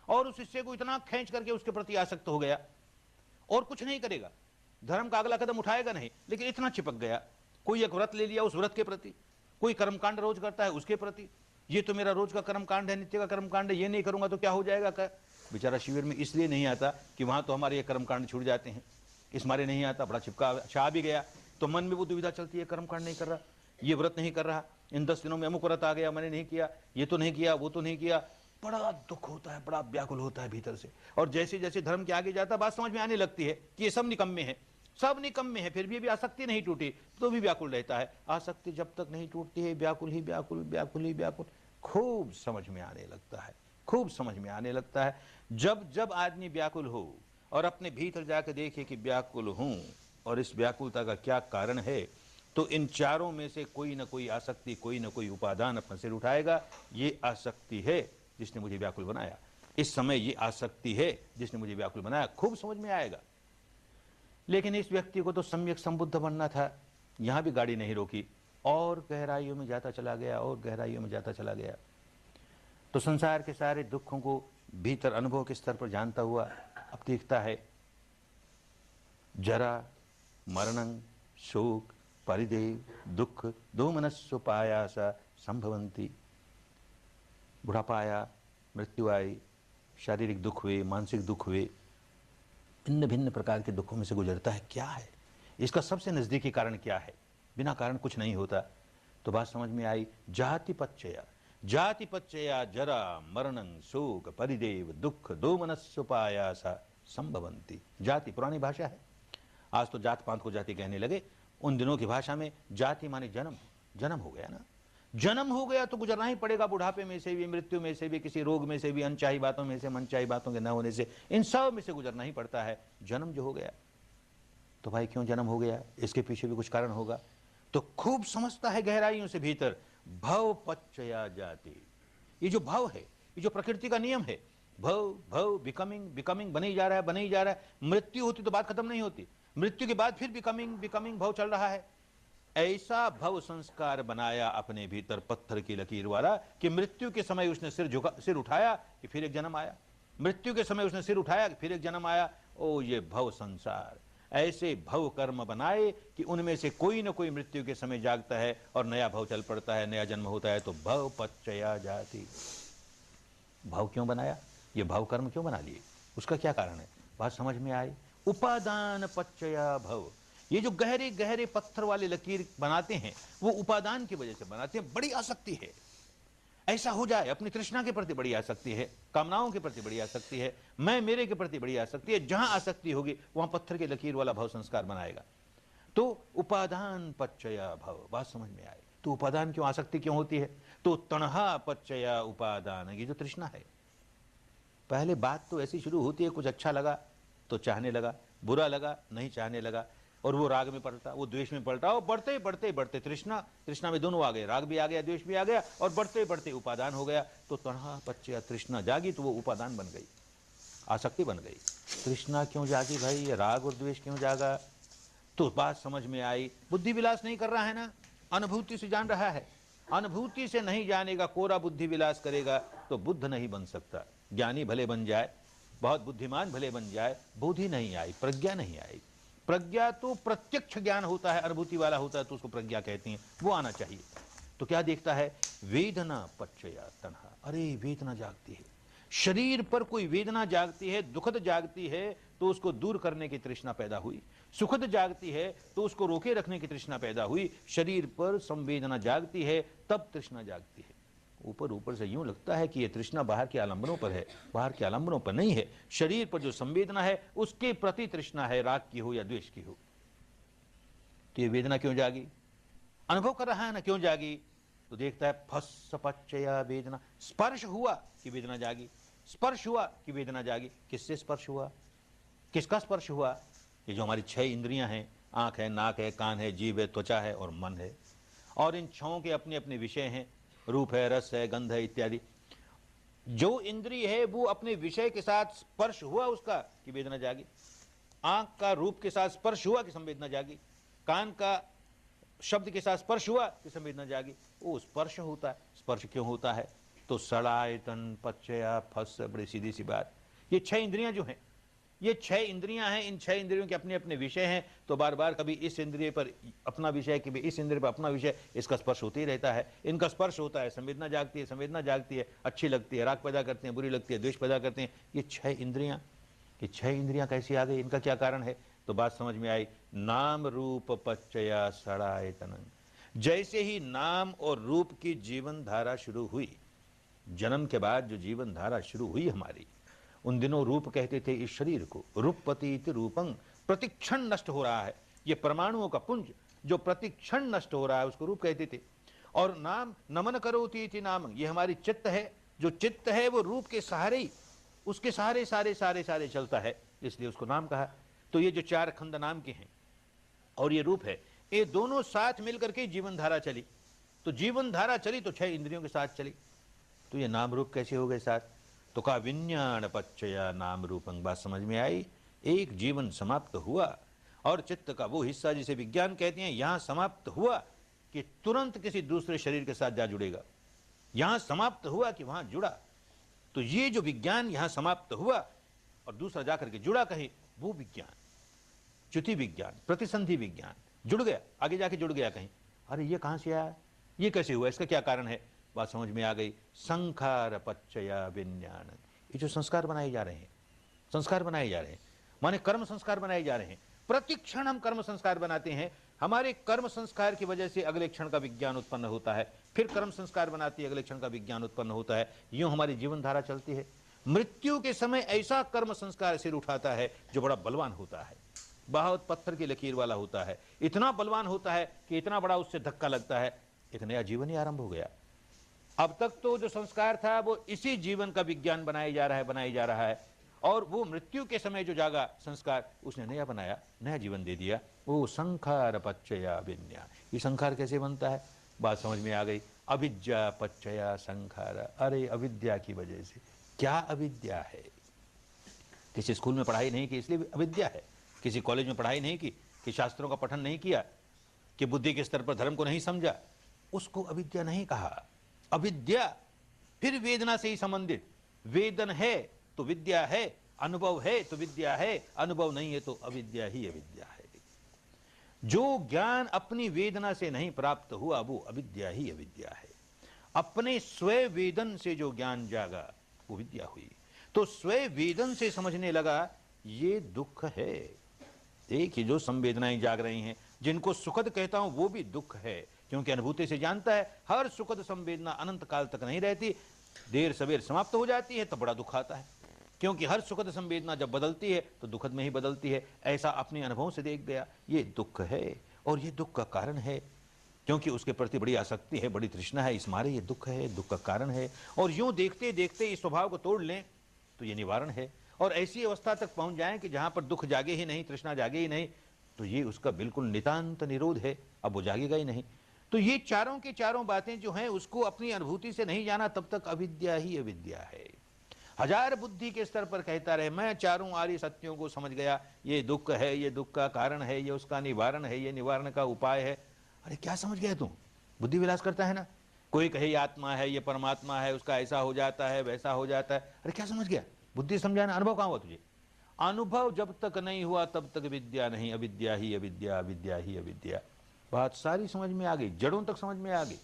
[SPEAKER 3] और उस हिस्से को इतना खींच करके उसके प्रति आसक्त हो गया और कुछ नहीं करेगा, धर्म का अगला कदम उठाएगा नहीं, लेकिन इतना चिपक गया। कोई एक व्रत ले लिया, उस व्रत के प्रति, कोई कर्मकांड रोज करता है उसके प्रति, ये तो मेरा रोज का कर्मकांड है, नित्य का कर्मकांड है, ये नहीं करूंगा तो क्या हो जाएगा। क्या बेचारा शिविर में इसलिए नहीं आता कि वहां तो हमारे ये कर्मकांड छूट जाते हैं, इस मारे नहीं आता, बड़ा चिपका, छा भी गया तो मन में वो दुविधा चलती है, कर्मकांड नहीं कर रहा, ये व्रत नहीं कर रहा, इन 10 दिनों में अमुक व्रत आ गया, मैंने नहीं किया, ये तो नहीं किया, वो तो नहीं किया, बड़ा दुख होता है, बड़ा व्याकुल होता है भीतर से। और जैसे जैसे धर्म के आगे जाता बात समझ में आने लगती है कि ये सब निकम्मे हैं, सब निकम्मे हैं, फिर भी आसक्ति नहीं टूटी तो भी व्याकुल रहता है। आसक्ति जब तक नहीं टूटती है व्याकुल ही व्याकुल, व्याकुल ही व्याकुल। खूब समझ में आने लगता है, खूब समझ में आने लगता है। जब जब आदमी व्याकुल हो और अपने भीतर जाकर देखे कि व्याकुल हूं और इस व्याकुलता का क्या कारण है, तो इन चारों में से कोई ना कोई आसक्ति, कोई ना कोई उपादान अपना सिर उठाएगा। ये आसक्ति है जिसने मुझे व्याकुल बनाया, इस समय ये आसक्ति है जिसने मुझे व्याकुल बनाया, खूब समझ में आएगा। लेकिन इस व्यक्ति को तो सम्यक संबुद्ध बनना था, यहां भी गाड़ी नहीं रोकी, और गहराइयों में जाता चला गया, और गहराइयों में जाता चला गया। तो संसार के सारे दुखों को भीतर अनुभव के स्तर पर जानता हुआ अब देखता है जरा मरणं शोक परिदेव दुख दो मनस्सु पायासा संभवंती। बुढ़ापा आया, मृत्यु आई, शारीरिक दुख हुए, मानसिक दुख हुए, भिन्न भिन्न प्रकार के दुखों में से गुजरता है। क्या है इसका सबसे नजदीकी कारण? क्या है? बिना कारण कुछ नहीं होता। तो बात समझ में आई, जाति पच्चया, जाति पच्चया जरा मरणं शोक परिदेव दुख दो मनस्सु पायासा संभवंती। जाति पुरानी भाषा है, आज तो जात पात को जाति कहने लगे। उन दिनों की भाषा में जाति माने जन्म, जन्म हो गया ना, जन्म हो गया तो गुजरना ही पड़ेगा, बुढ़ापे में से भी, मृत्यु में से भी, किसी रोग में से भी, अनचाही बातों में से, मनचाही बातों के न होने से, इन सब में से गुजरना ही पड़ता है। जन्म जो हो गया, तो भाई क्यों जन्म हो गया, इसके पीछे भी कुछ कारण होगा। तो खूब समझता है गहराइयों से भीतर, भव पच्चया जाति। ये जो भव है, ये जो प्रकृति का नियम है, भव भव बिकमिंग, बिकमिंग बने ही जा रहा है, बने ही जा रहा है। मृत्यु होती तो बात खत्म नहीं होती, मृत्यु के बाद फिर बिकमिंग, बिकमिंग भव चल रहा है। ऐसा भव संस्कार बनाया अपने भीतर पत्थर की लकीर वाला कि मृत्यु के समय उसने सिर उठाया कि फिर एक जन्म आया, मृत्यु के समय उसने सिर उठाया कि फिर एक जन्म आया। ओ ये भव संसार, ऐसे भव कर्म बनाए कि उनमें से कोई न कोई मृत्यु के समय जागता है और नया भव चल पड़ता है, नया जन्म होता है। तो भव पच्चया जाति। भव क्यों बनाया, ये भव कर्म क्यों बना लिए, उसका क्या कारण है, बात समझ में आई। उपादान पच्चया भव। ये जो गहरे गहरे पत्थर वाले लकीर बनाते हैं वो उपादान की वजह से बनाते हैं। बड़ी आसक्ति है, ऐसा हो जाए, अपनी तृष्णा के प्रति बड़ी आसक्ति है, कामनाओं के प्रति बड़ी आसक्ति है, मैं मेरे के प्रति बड़ी आसक्ति है। जहां आसक्ति होगी वहां पत्थर के लकीर वाला भव संस्कार बनाएगा। तो उपादान पच्चया भव, बात समझ में आई। तो उपादान क्यों, आसक्ति क्यों होती है? तो तणहा पच्चया उपादान, ये जो तृष्णा है, पहले बात तो ऐसी शुरू होती है, कुछ अच्छा लगा तो चाहने लगा, बुरा लगा नहीं चाहने लगा, और वो राग में पलटा, वो द्वेष में पलटा, और बढ़ते बढ़ते बढ़ते तृष्णा में दोनों आ गए, राग भी आ गया, द्वेष भी आ गया, और बढ़ते बढ़ते उपादान हो गया। तो तणहा पच्चया, तृष्णा जागी तो वो उपादान बन गई, आसक्ति बन गई। तृष्णा क्यों जागी भाई, ये राग और द्वेष क्यों जागा? तो बात समझ में आई, बुद्धि विलास नहीं कर रहा है ना, अनुभूति से जान रहा है। अनुभूति से नहीं जानेगा, कोरा बुद्धि विलास करेगा तो बुद्ध नहीं बन सकता। ज्ञानी भले बन जाए, बहुत बुद्धिमान भले बन जाए, बुद्धि नहीं आई, प्रज्ञा नहीं आई। प्रज्ञा तो प्रत्यक्ष ज्ञान होता है, अनुभूति वाला होता है, तो उसको प्रज्ञा कहते हैं, वो आना चाहिए। तो क्या देखता है, वेदना पच्चया तन्हा, अरे वेदना जागती है, शरीर पर कोई वेदना जागती है, दुखद जागती है तो उसको दूर करने की तृष्णा पैदा हुई, सुखद जागती है तो उसको रोके रखने की तृष्णा पैदा हुई, शरीर पर संवेदना जागती है तब तृष्णा जागती है। ऊपर ऊपर से यूं लगता है कि यह तृष्णा बाहर के आलंबनों पर है, बाहर के आलंबनों पर नहीं है, शरीर पर जो संवेदना है उसके प्रति तृष्णा है, राग की हो या द्वेष की हो। तो ये वेदना क्यों जागी, अनुभव कर रहा है ना, क्यों जागी, तो देखता है फस पच्चया वेदना, स्पर्श हुआ कि वेदना जागी, स्पर्श हुआ कि वेदना जागी। किससे स्पर्श हुआ, किसका स्पर्श हुआ, ये जो हमारी 6 इंद्रियां हैं, आंख है, नाक है, कान है, जीभ है, त्वचा है और मन है, और इन 6 के अपने अपने विषय हैं, रूप है, रस है, गंध है इत्यादि। जो इंद्रिय है वो अपने विषय के साथ स्पर्श हुआ उसका कि वेदना जागी, आंख का रूप के साथ स्पर्श हुआ कि संवेदना जागी, कान का शब्द के साथ स्पर्श हुआ कि संवेदना जागी। वो स्पर्श होता है। स्पर्श क्यों होता है, तो सड़ायतन पच्चया फस, बड़ी सीधी सी बात, ये 6 इंद्रियां जो हैं, ये 6 इंद्रियां हैं, इन 6 इंद्रियों के अपने अपने विषय हैं, तो बार बार कभी इस इंद्रिय पर अपना विषय, कभी इस इंद्रिय पर अपना विषय, इसका स्पर्श होते ही रहता है। इनका स्पर्श होता है, संवेदना जागती है, संवेदना जागती है, अच्छी लगती है, राग पैदा करते हैं, बुरी लगती है, द्वेष पैदा करते हैं। ये 6 इंद्रियां, ये 6 इंद्रियां कैसी आ गई, इनका क्या कारण है, तो बात समझ में आई, नाम रूप पच्चया सड़ायतन। जैसे ही नाम और रूप की जीवन धारा शुरू हुई, जन्म के बाद जो जीवन धारा शुरू हुई हमारी, उन दिनों रूप कहते थे इस शरीर को, रूपपति रूपं, प्रतिक्षण नष्ट हो रहा है, ये परमाणुओं का पुंज जो प्रतिक्षण नष्ट हो रहा है उसको रूप कहते थे। और नाम नमन करोति इति नाम, ये हमारी चित्त है, जो चित्त है वो रूप के सहारे ही, उसके सहारे सारे सारे सारे चलता है, इसलिए उसको नाम कहा। तो ये जो 4 खंड नाम के हैं और ये रूप है, ये दोनों साथ मिलकर के जीवन धारा चली, तो जीवन धारा चली तो 6 इंद्रियों के साथ चली। तो ये नाम रूप कैसे हो गए साथ, तो कहा विज्ञान पच्चया नाम रूपं। बात समझ में आई, एक जीवन समाप्त हुआ और चित्त का वो हिस्सा जिसे विज्ञान कहते हैं यहां समाप्त हुआ कि तुरंत किसी दूसरे शरीर के साथ जा जुड़ेगा, यहां समाप्त हुआ कि वहां जुड़ा। तो ये जो विज्ञान यहां समाप्त हुआ और दूसरा जाकर के जुड़ा कहीं, वो विज्ञान, च्युति विज्ञान, प्रतिसंधि विज्ञान जुड़ गया, आगे जाके जुड़ गया कहीं, अरे ये कहां से आया, ये कैसे हुआ, इसका क्या कारण है। बात समझ में आ गई, संखार पच्चया विज्ञान। ये जो संस्कार बनाए जा रहे हैं, संस्कार बनाए जा रहे हैं, माने कर्म संस्कार बनाए जा रहे हैं, प्रतिक्षण हम कर्म संस्कार बनाते हैं, हमारे कर्म संस्कार की वजह से अगले क्षण का विज्ञान उत्पन्न होता है, फिर कर्म संस्कार बनाती है, अगले क्षण का विज्ञान उत्पन्न होता है, यूं हमारी जीवन धारा चलती है। मृत्यु के समय ऐसा कर्म संस्कार सिर उठाता है जो बड़ा बलवान होता है, बहुत पत्थर की लकीर वाला होता है, इतना बलवान होता है कि इतना बड़ा उससे धक्का लगता है, एक नया जीवन ही आरंभ हो गया। अब तक तो जो संस्कार था वो इसी जीवन का विज्ञान बनाया जा रहा है, और वो मृत्यु के समय जो जागा संस्कार, उसने नया बनाया, नया जीवन दे दिया। वो संखार पच्चया विज्ञान। ये संखार कैसे बनता है, बात समझ में आ गई, अविद्या पच्चया संखार। अरे अविद्या की वजह से, क्या अविद्या है, किसी स्कूल में पढ़ाई नहीं की इसलिए अविद्या है, किसी कॉलेज में पढ़ाई नहीं की, कि शास्त्रों का पठन नहीं किया, कि बुद्धि के स्तर पर धर्म को नहीं समझा, उसको अविद्या नहीं कहा। अविद्या फिर वेदना से ही संबंधित, वेदन है तो विद्या है, अनुभव है तो विद्या है, अनुभव नहीं है तो अविद्या ही अविद्या है। जो ज्ञान अपनी वेदना से नहीं प्राप्त हुआ वो अविद्या ही अविद्या है। अपने स्वयं वेदन से जो ज्ञान जागा वो विद्या हुई। तो स्वयं वेदन से समझने लगा ये दुख है। एक ही जो संवेदनाएं जाग रही हैं, जिनको सुखद कहता हूं वो भी दुख है, क्योंकि अनुभूति से जानता है हर सुखद संवेदना अनंत काल तक नहीं रहती, देर सवेर समाप्त हो जाती है, तो बड़ा दुख आता है, क्योंकि हर सुखद संवेदना जब बदलती है तो दुखद में ही बदलती है। ऐसा अपने अनुभव से देख गया, ये दुख है, और ये दुख का कारण है, क्योंकि उसके प्रति बड़ी आसक्ति है, बड़ी तृष्णा है, इस मारे ये दुख है, दुख का कारण है। और यूं देखते देखते इस स्वभाव को तोड़ लें तो ये निवारण है, और ऐसी अवस्था तक पहुंच जाएं कि जहां पर दुख जागे ही नहीं, तृष्णा जागे ही नहीं, तो ये उसका बिल्कुल नितांत निरोध है, अब वो जागेगा ही नहीं। तो ये चारों की चारों बातें जो हैं उसको अपनी अनुभूति से नहीं जाना, तब तक अविद्या ही अविद्या है। हजार बुद्धि के स्तर पर कहता रहे मैं चारों आर्य सत्यों को समझ गया, ये दुख है, ये दुख का कारण है, ये उसका निवारण है, ये निवारण का उपाय है। अरे क्या समझ गया तुम, बुद्धि विलास करता है ना, कोई कहे ये आत्मा है, ये परमात्मा है, उसका ऐसा हो जाता है, वैसा हो जाता है। अरे क्या समझ गया, बुद्धि समझाना, अनुभव कहां हुआ तुझे, अनुभव जब तक नहीं हुआ तब तक विद्या नहीं। अविद्या ही अविद्या, अविद्या ही अविद्या। बात सारी समझ में आ गई, जड़ों तक समझ में आ गई।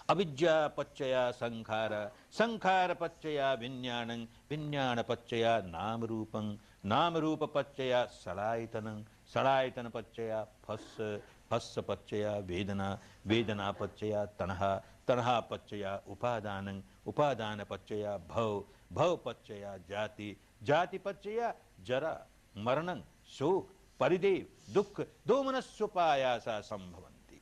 [SPEAKER 3] अविद्या पच्चया संखार, संखार पच्चया विज्ञानं, विज्ञान पच्चया नाम रूपं, नाम रूप पच्चया सलायतनं, सलायतन पच्चया फस्स, फस्स पच्चया वेदना, वेदना पच्चया तणहा, तणहा पच्चया उपादानं, उपादान पच्चया भव, भव पच्चया जाति, जाति पच्चया जरा मरणं शोक परिदेव दुख दोमनस्योपायासा संभवन्ति।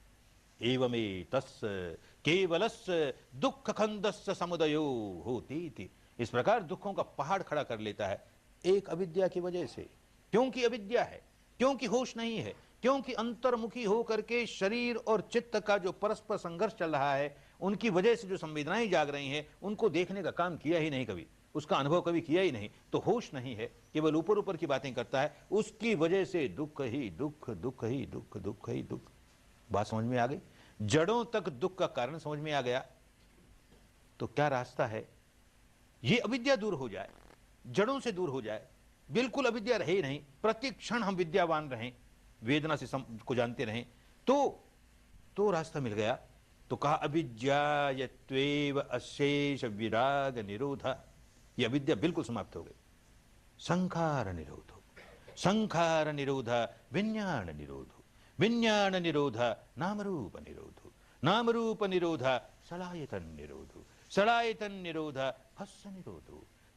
[SPEAKER 3] एवमेतस्य केवलस्य दुख खंडस्य समुदयो होती थी। इस प्रकार दुखों का पहाड़ खड़ा कर लेता है एक अविद्या की वजह से। क्योंकि अविद्या है, क्योंकि होश नहीं है, क्योंकि अंतर्मुखी होकर के शरीर और चित्त का जो परस्पर संघर्ष चल रहा है, उनकी वजह से जो संवेदनाएं जाग रही हैं, उनको देखने का काम किया ही नहीं कभी, उसका अनुभव कभी किया ही नहीं, तो होश नहीं है, केवल ऊपर ऊपर की बातें करता है। उसकी वजह से दुख ही दुख, दुख ही दुख, दुख ही दुख। बात समझ में आ गई? जड़ों तक दुख का कारण समझ में आ गया। तो क्या रास्ता है? ये अविद्या दूर हो जाए, जड़ों से दूर हो जाए, बिल्कुल अविद्या रहे ही नहीं, प्रत्येक क्षण हम विद्यावान रहें, वेदना से को जानते रहें, तो रास्ता मिल गया। तो कहा अविद्यायत्वेव अशेष विराग निरोध। ये अविद्या बिल्कुल समाप्त हो गई। संखार निरोध, संखार निरोध विज्ञान निरोध, विज्ञान निरोध नाम रूप निरोध, नाम रूप निरोध सलायतन निरोध, सलायतन निरोध फस्स निरोध,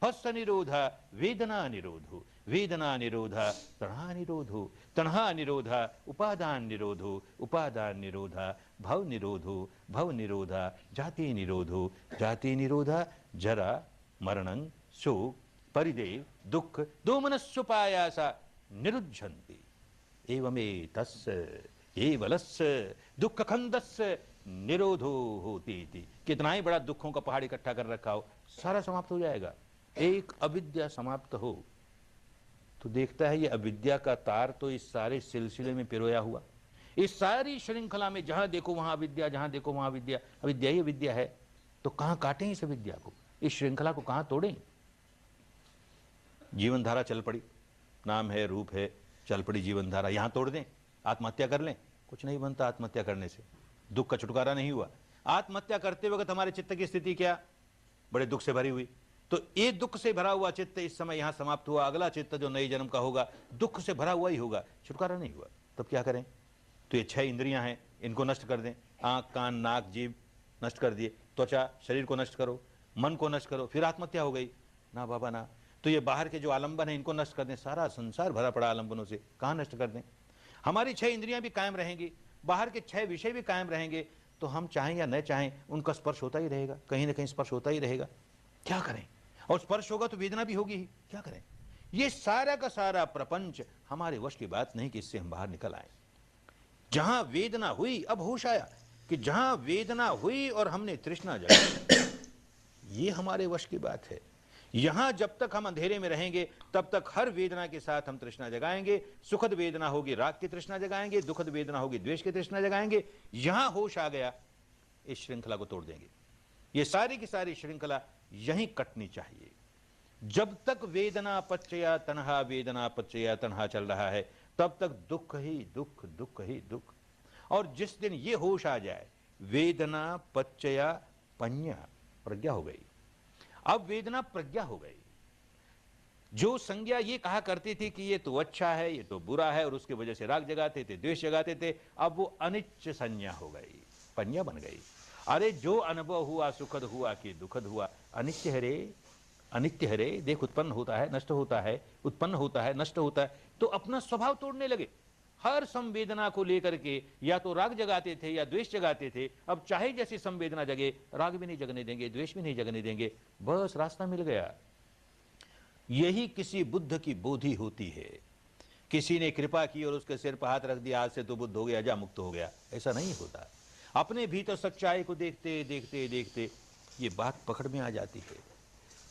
[SPEAKER 3] फस्स निरोध वेदना निरोध, वेदना निरोध तणहा निरोध, तणहा निरोध उपादान निरोध, उपादान निरोध भव निरोध, भव निरोध जाति निरोध, जाति निरोध जरा मरणं शोक परिदेव दुख दोमनस्योपायासा निरुध्यन्ति। एवमेतस्य केवलस्य दुख खंडस्य निरोधो होती थी। कितना ही बड़ा दुखों का पहाड़ इकट्ठा कर रखा हो, सारा समाप्त हो जाएगा। एक अविद्या समाप्त हो तो देखता है ये अविद्या का तार तो इस सारे सिलसिले में पिरोया हुआ, इस सारी श्रृंखला में जहां देखो वहां अविद्या, जहां देखो वहां अविद्या, अविद्या ही अविद्या है। तो कहां काटें इस अविद्या को, इस श्रृंखला को कहां तोड़ें? जीवन धारा चल पड़ी, नाम है रूप है, चल पड़ी जीवन धारा, यहां तोड़ दें, आत्महत्या कर लें, कुछ नहीं बनता आत्महत्या करने से, दुख का छुटकारा नहीं हुआ। आत्महत्या करते वक्त हमारे चित्त की स्थिति क्या? बड़े दुख से भरी हुई। तो ये दुख से भरा हुआ चित्त इस समय यहां समाप्त हुआ, अगला चित्त जो नए जन्म का होगा दुख से भरा हुआ ही होगा, छुटकारा नहीं हुआ। तब क्या करें? तो ये 6 इंद्रियां हैं, इनको नष्ट कर दें। आंख कान नाक जीभ नष्ट कर दिए, त्वचा शरीर को नष्ट करो, मन को नष्ट करो, फिर आत्महत्या हो गई ना बाबा ना। तो ये बाहर के जो आलंबन है इनको नष्ट कर दें, सारा संसार भरा पड़ा आलंबनों से, कहां नष्ट कर दें? हमारी 6 इंद्रियां भी कायम रहेंगी, बाहर के 6 विषय भी कायम रहेंगे, तो हम चाहें या न चाहें उनका स्पर्श होता ही रहेगा, कहीं ना कहीं स्पर्श होता ही रहेगा। क्या करें? और स्पर्श होगा तो वेदना भी होगी ही, क्या करें? ये सारा का सारा प्रपंच हमारे वश की बात नहीं कि इससे हम बाहर निकल आए। जहां वेदना हुई, अब होश आया कि जहां वेदना हुई और हमने तृष्णा जगाई, ये हमारे वश की बात है। यहां जब तक हम अंधेरे में रहेंगे तब तक हर वेदना के साथ हम तृष्णा जगाएंगे। सुखद वेदना होगी राग की तृष्णा जगाएंगे, दुखद वेदना होगी द्वेष की तृष्णा जगाएंगे। यहां होश आ गया, इस श्रृंखला को तोड़ देंगे। ये सारी की सारी श्रृंखला यहीं कटनी चाहिए। जब तक वेदना पच्चया तन्हा, वेदना पच्चया तन्हा चल रहा है, तब तक दुख ही दुख, दुख ही दुख। और जिस दिन ये होश आ जाए, वेदना पच्चया पඤ्ञा, प्रज्ञा हो गई, अब वेदना प्रज्ञा हो गई। जो संज्ञा ये कहा करती थी कि ये तो अच्छा है, ये तो बुरा है, और उसकी वजह से राग जगाते थे, द्वेष जगाते थे, अब वो अनिच्च संज्ञा हो गई, पඤ्ञा बन गई। अरे जो अनुभव हुआ, सुखद हुआ कि दुखद हुआ, अनित्य है रे, अनित्य है रे। देख, उत्पन्न होता है, नष्ट होता है, उत्पन्न होता है, नष्ट होता है। तो अपना स्वभाव तोड़ने लगे। हर संवेदना को लेकर के या तो राग जगाते थे या द्वेष जगाते थे, अब चाहे जैसी संवेदना जगे, राग भी नहीं जगने देंगे, द्वेष भी नहीं जगने देंगे। बस रास्ता मिल गया। यही किसी बुद्ध की बोधि होती है। किसी ने कृपा की और उसके सिर पर हाथ रख दिया, आज से तो बुद्ध हो गया, जा मुक्त हो गया, ऐसा नहीं होता। अपने भीतर सच्चाई को देखते देखते देखते ये बात पकड़ में आ जाती है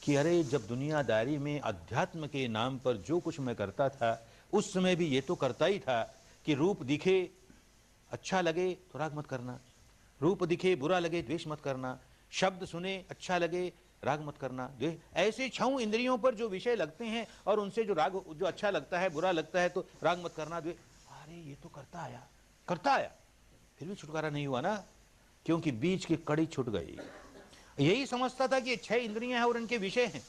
[SPEAKER 3] कि अरे, जब दुनियादारी में अध्यात्म के नाम पर जो कुछ मैं करता था, उस समय भी ये तो करता ही था कि रूप दिखे अच्छा लगे तो राग मत करना, रूप दिखे बुरा लगे द्वेष मत करना, शब्द सुने अच्छा लगे राग मत करना, द्वेष। ऐसे 6 इंद्रियों पर जो विषय लगते हैं और उनसे जो राग, जो अच्छा लगता है, बुरा लगता है, तो राग मत करना, द्वेष। अरे ये तो करता आया, फिर भी छुटकारा नहीं हुआ ना, क्योंकि बीच की कड़ी छूट गई। यही समझता था कि ये 6 इंद्रियां हैं और इनके विषय हैं,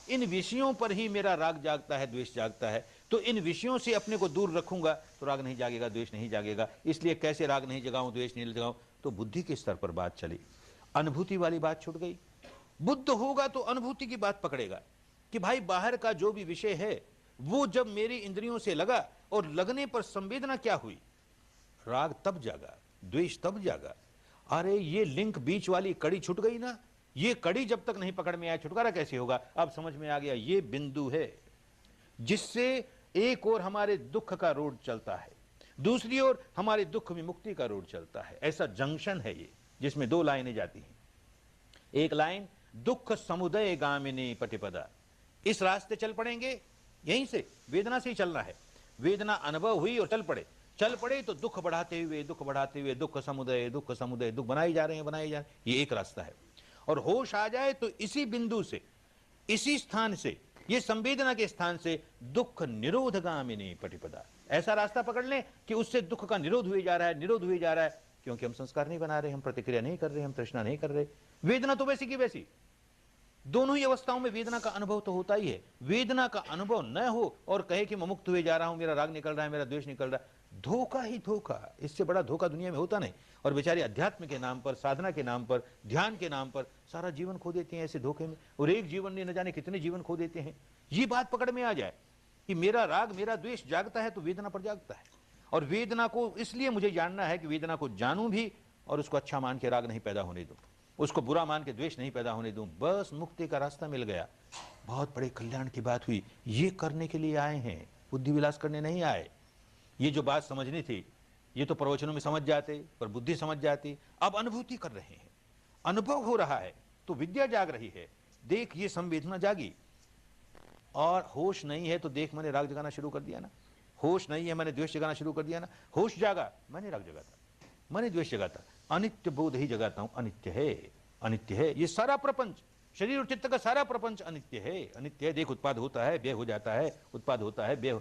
[SPEAKER 3] इन विषयों पर ही मेरा राग जागता है, द्वेष जागता है, तो इन विषयों से अपने को दूर रखूंगा तो राग नहीं जागेगा, द्वेष नहीं जागेगा। इसलिए कैसे राग नहीं जगाऊं, द्वेष नहीं जगाऊं? तो बुद्धि के स्तर पर बात चली, अनुभूति वाली बात छूट गई। बुद्ध होगा तो अनुभूति की बात पकड़ेगा कि भाई बाहर का जो भी विषय है वो जब मेरी इंद्रियों से लगा और लगने पर संवेदना क्या हुई, राग तब जागा, द्वेष तब जागा। अरे ये लिंक बीच वाली कड़ी छूट गई ना, ये कड़ी जब तक नहीं पकड़ में आया छुटकारा कैसे होगा? अब समझ में आ गया, ये बिंदु है जिससे एक ओर हमारे दुख का रोड चलता है, दूसरी ओर हमारे दुख विमुक्ति का रोड चलता है। ऐसा जंक्शन है ये, जिसमें 2 लाइनें जाती हैं। एक लाइन दुख समुदय गामिनी पटिपदा, इस रास्ते चल पड़ेंगे, यहीं से वेदना से ही चलना है। वेदना अनुभव हुई और चल पड़े तो दुख बढ़ाते हुए दुख समुदय दुख बनाए जा रहे हैं, ये एक रास्ता है। और होश आ जाए तो इसी बिंदु से, इसी स्थान से, ये संवेदना के स्थान से दुख निरोधगामिनी पटिपदा, ऐसा रास्ता पकड़ लें कि उससे दुख का निरोध हुए जा रहा है, क्योंकि हम संस्कार नहीं बना रहे, हम प्रतिक्रिया नहीं कर रहे, हम तृष्णा नहीं कर रहे। वेदना तो वैसी की वैसी, दोनों ही अवस्थाओं में वेदना का अनुभव तो होता ही है। वेदना का अनुभव न हो और कहे कि मैं मुक्त हुए जा रहा हूं, मेरा राग निकल रहा है, मेरा द्वेष निकल रहा है, धोखा ही धोखा, इससे बड़ा धोखा दुनिया में होता नहीं। और बेचारे अध्यात्म के नाम पर, साधना के नाम पर, ध्यान के नाम पर सारा जीवन खो देते हैं ऐसे धोखे में, और एक जीवन ने न जाने कितने जीवन खो देते हैं। ये बात पकड़ में आ जाए कि मेरा राग, मेरा द्वेष जागता है तो वेदना पर जागता है, और वेदना को इसलिए मुझे जानना है कि वेदना को जानूं भी और उसको अच्छा मान के राग नहीं पैदा होने दूं, उसको बुरा मान के द्वेष नहीं पैदा होने दूं, बस मुक्ति का रास्ता मिल गया। बहुत बड़े कल्याण की बात हुई। ये करने के लिए आए हैं, बुद्धि विलास करने नहीं आए। ये जो बात समझनी थी ये तो प्रवचनों में समझ जाते, पर बुद्धि समझ जाती। अब अनुभूति कर रहे हैं, अनुभव हो रहा है तो विद्या जाग रही है। देख ये संवेदना जागी, और होश नहीं है तो देख मैंने राग जगाना शुरू कर दिया ना, होश नहीं है मैंने द्वेष जगाना शुरू कर दिया ना, होश जागा मैंने राग जगाता, मैंने द्वेष जगाता, अनित्य बोध ही जगाता हूं। अनित्य है ये सारा प्रपंच, शरीर और चित्त का सारा प्रपंच अनित्य है। देख उत्पाद होता है, व्यय हो जाता है, उत्पाद होता है, व्यय।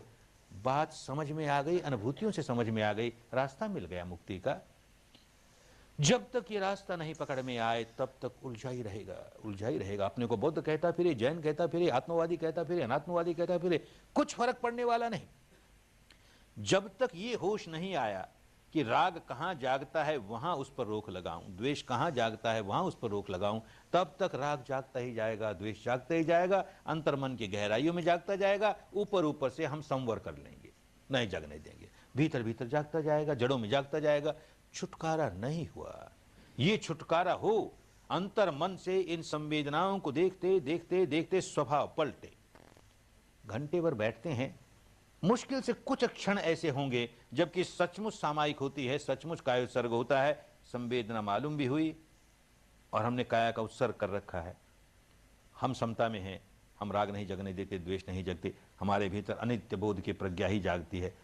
[SPEAKER 3] बात समझ में आ गई, अनुभूतियों से समझ में आ गई, रास्ता मिल गया मुक्ति का। जब तक ये रास्ता नहीं पकड़ में आए तब तक उलझा ही रहेगा। अपने को बौद्ध कहता फिरे, जैन कहता फिरे, आत्मवादी कहता फिरे, अनात्मवादी कहता फिरे, कुछ फर्क पड़ने वाला नहीं। जब तक ये होश नहीं आया कि राग कहां जागता है वहां उस पर रोक लगाऊं, द्वेष कहां जागता है वहां उस पर रोक लगाऊं, तब तक राग जागता ही जाएगा, द्वेष जागता ही जाएगा, अंतर्मन की गहराइयों में जागता जाएगा। ऊपर से हम संवर कर लेंगे, नहीं जगने देंगे, भीतर जागता जाएगा, जड़ों में जागता जाएगा। छुटकारा नहीं हुआ। ये छुटकारा हो, अंतर्मन से इन संवेदनाओं को देखते देखते स्वभाव पलटे। घंटे भर बैठते हैं, मुश्किल से कुछ क्षण ऐसे होंगे जबकि सचमुच सामायिक होती है, सचमुच काया उत्सर्ग होता है, संवेदना मालूम भी हुई और हमने काया का उत्सर्ग कर रखा है। हम समता में हैं, हम राग नहीं जगने देते, द्वेष नहीं जगते, हमारे भीतर अनित्य बोध की प्रज्ञा ही जागती है।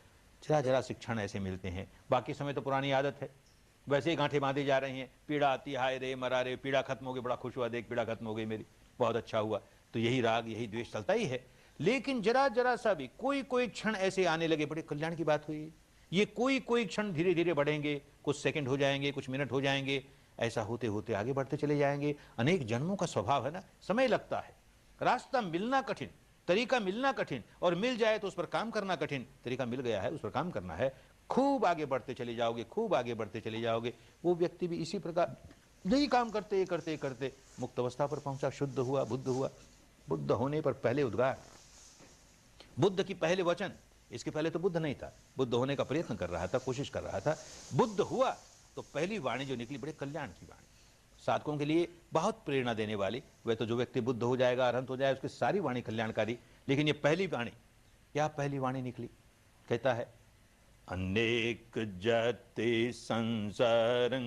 [SPEAKER 3] जरा से क्षण ऐसे मिलते हैं, बाकी समय तो पुरानी आदत है, वैसे ही गांठें बांधी जा रही हैं। पीड़ा आती, हाय रे मरा रे, पीड़ा खत्म हो गई, बड़ा खुश हुआ, देख पीड़ा खत्म हो गई मेरी, बहुत अच्छा हुआ। तो यही राग, यही द्वेष चलता ही है। लेकिन जरा सा भी कोई क्षण ऐसे आने लगे, बड़े कल्याण की बात हुई। ये कोई क्षण धीरे धीरे बढ़ेंगे, कुछ सेकंड हो जाएंगे, कुछ मिनट हो जाएंगे, ऐसा होते होते आगे बढ़ते चले जाएंगे। अनेक जन्मों का स्वभाव है ना, समय लगता है, रास्ता मिलना कठिन, तरीका मिलना कठिन, और मिल जाए तो उस पर काम करना कठिन। तरीका मिल गया है, उस पर काम करना है, खूब आगे बढ़ते चले जाओगे, खूब आगे बढ़ते चले जाओगे। वो व्यक्ति भी इसी प्रकार यही काम करते करते मुक्त अवस्था पर पहुंचा, शुद्ध हुआ, बुद्ध हुआ। बुद्ध होने पर पहले उद्गार, बुद्ध की पहले वचन, इसके पहले तो बुद्ध नहीं था, बुद्ध होने का प्रयत्न कर रहा था, कोशिश कर रहा था। बुद्ध हुआ तो पहली वाणी जो निकली बड़े कल्याण की वाणी, साधकों के लिए बहुत प्रेरणा देने वाली। वह तो जो व्यक्ति बुद्ध हो जाएगा, अरहंत हो जाएगा, उसकी सारी वाणी कल्याणकारी, लेकिन ये पहली वाणी, क्या पहली वाणी निकली? कहता है, अनेक जाति संसारं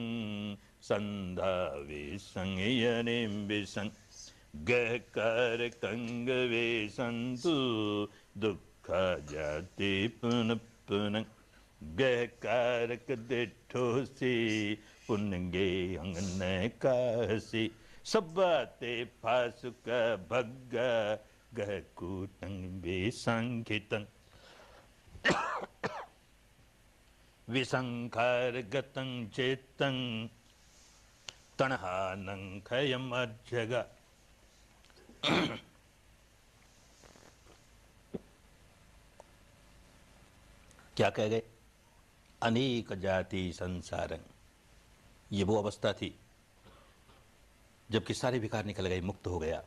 [SPEAKER 3] संधावे संयने विसंग गहकार कंगवे संतु दुख जाति पुन पुन गहकारक दिठोसी पुनगे अंगन कासी सब्बाते फासुक भग्ग गह कूटंग बेसंखितं विसंखार गतं चेतं तणहानं खयमज्जगा। क्या कह गए? अनेक जाति संसारं। ये वो अवस्था थी जबकि सारे विकार निकल गए, मुक्त हो गया,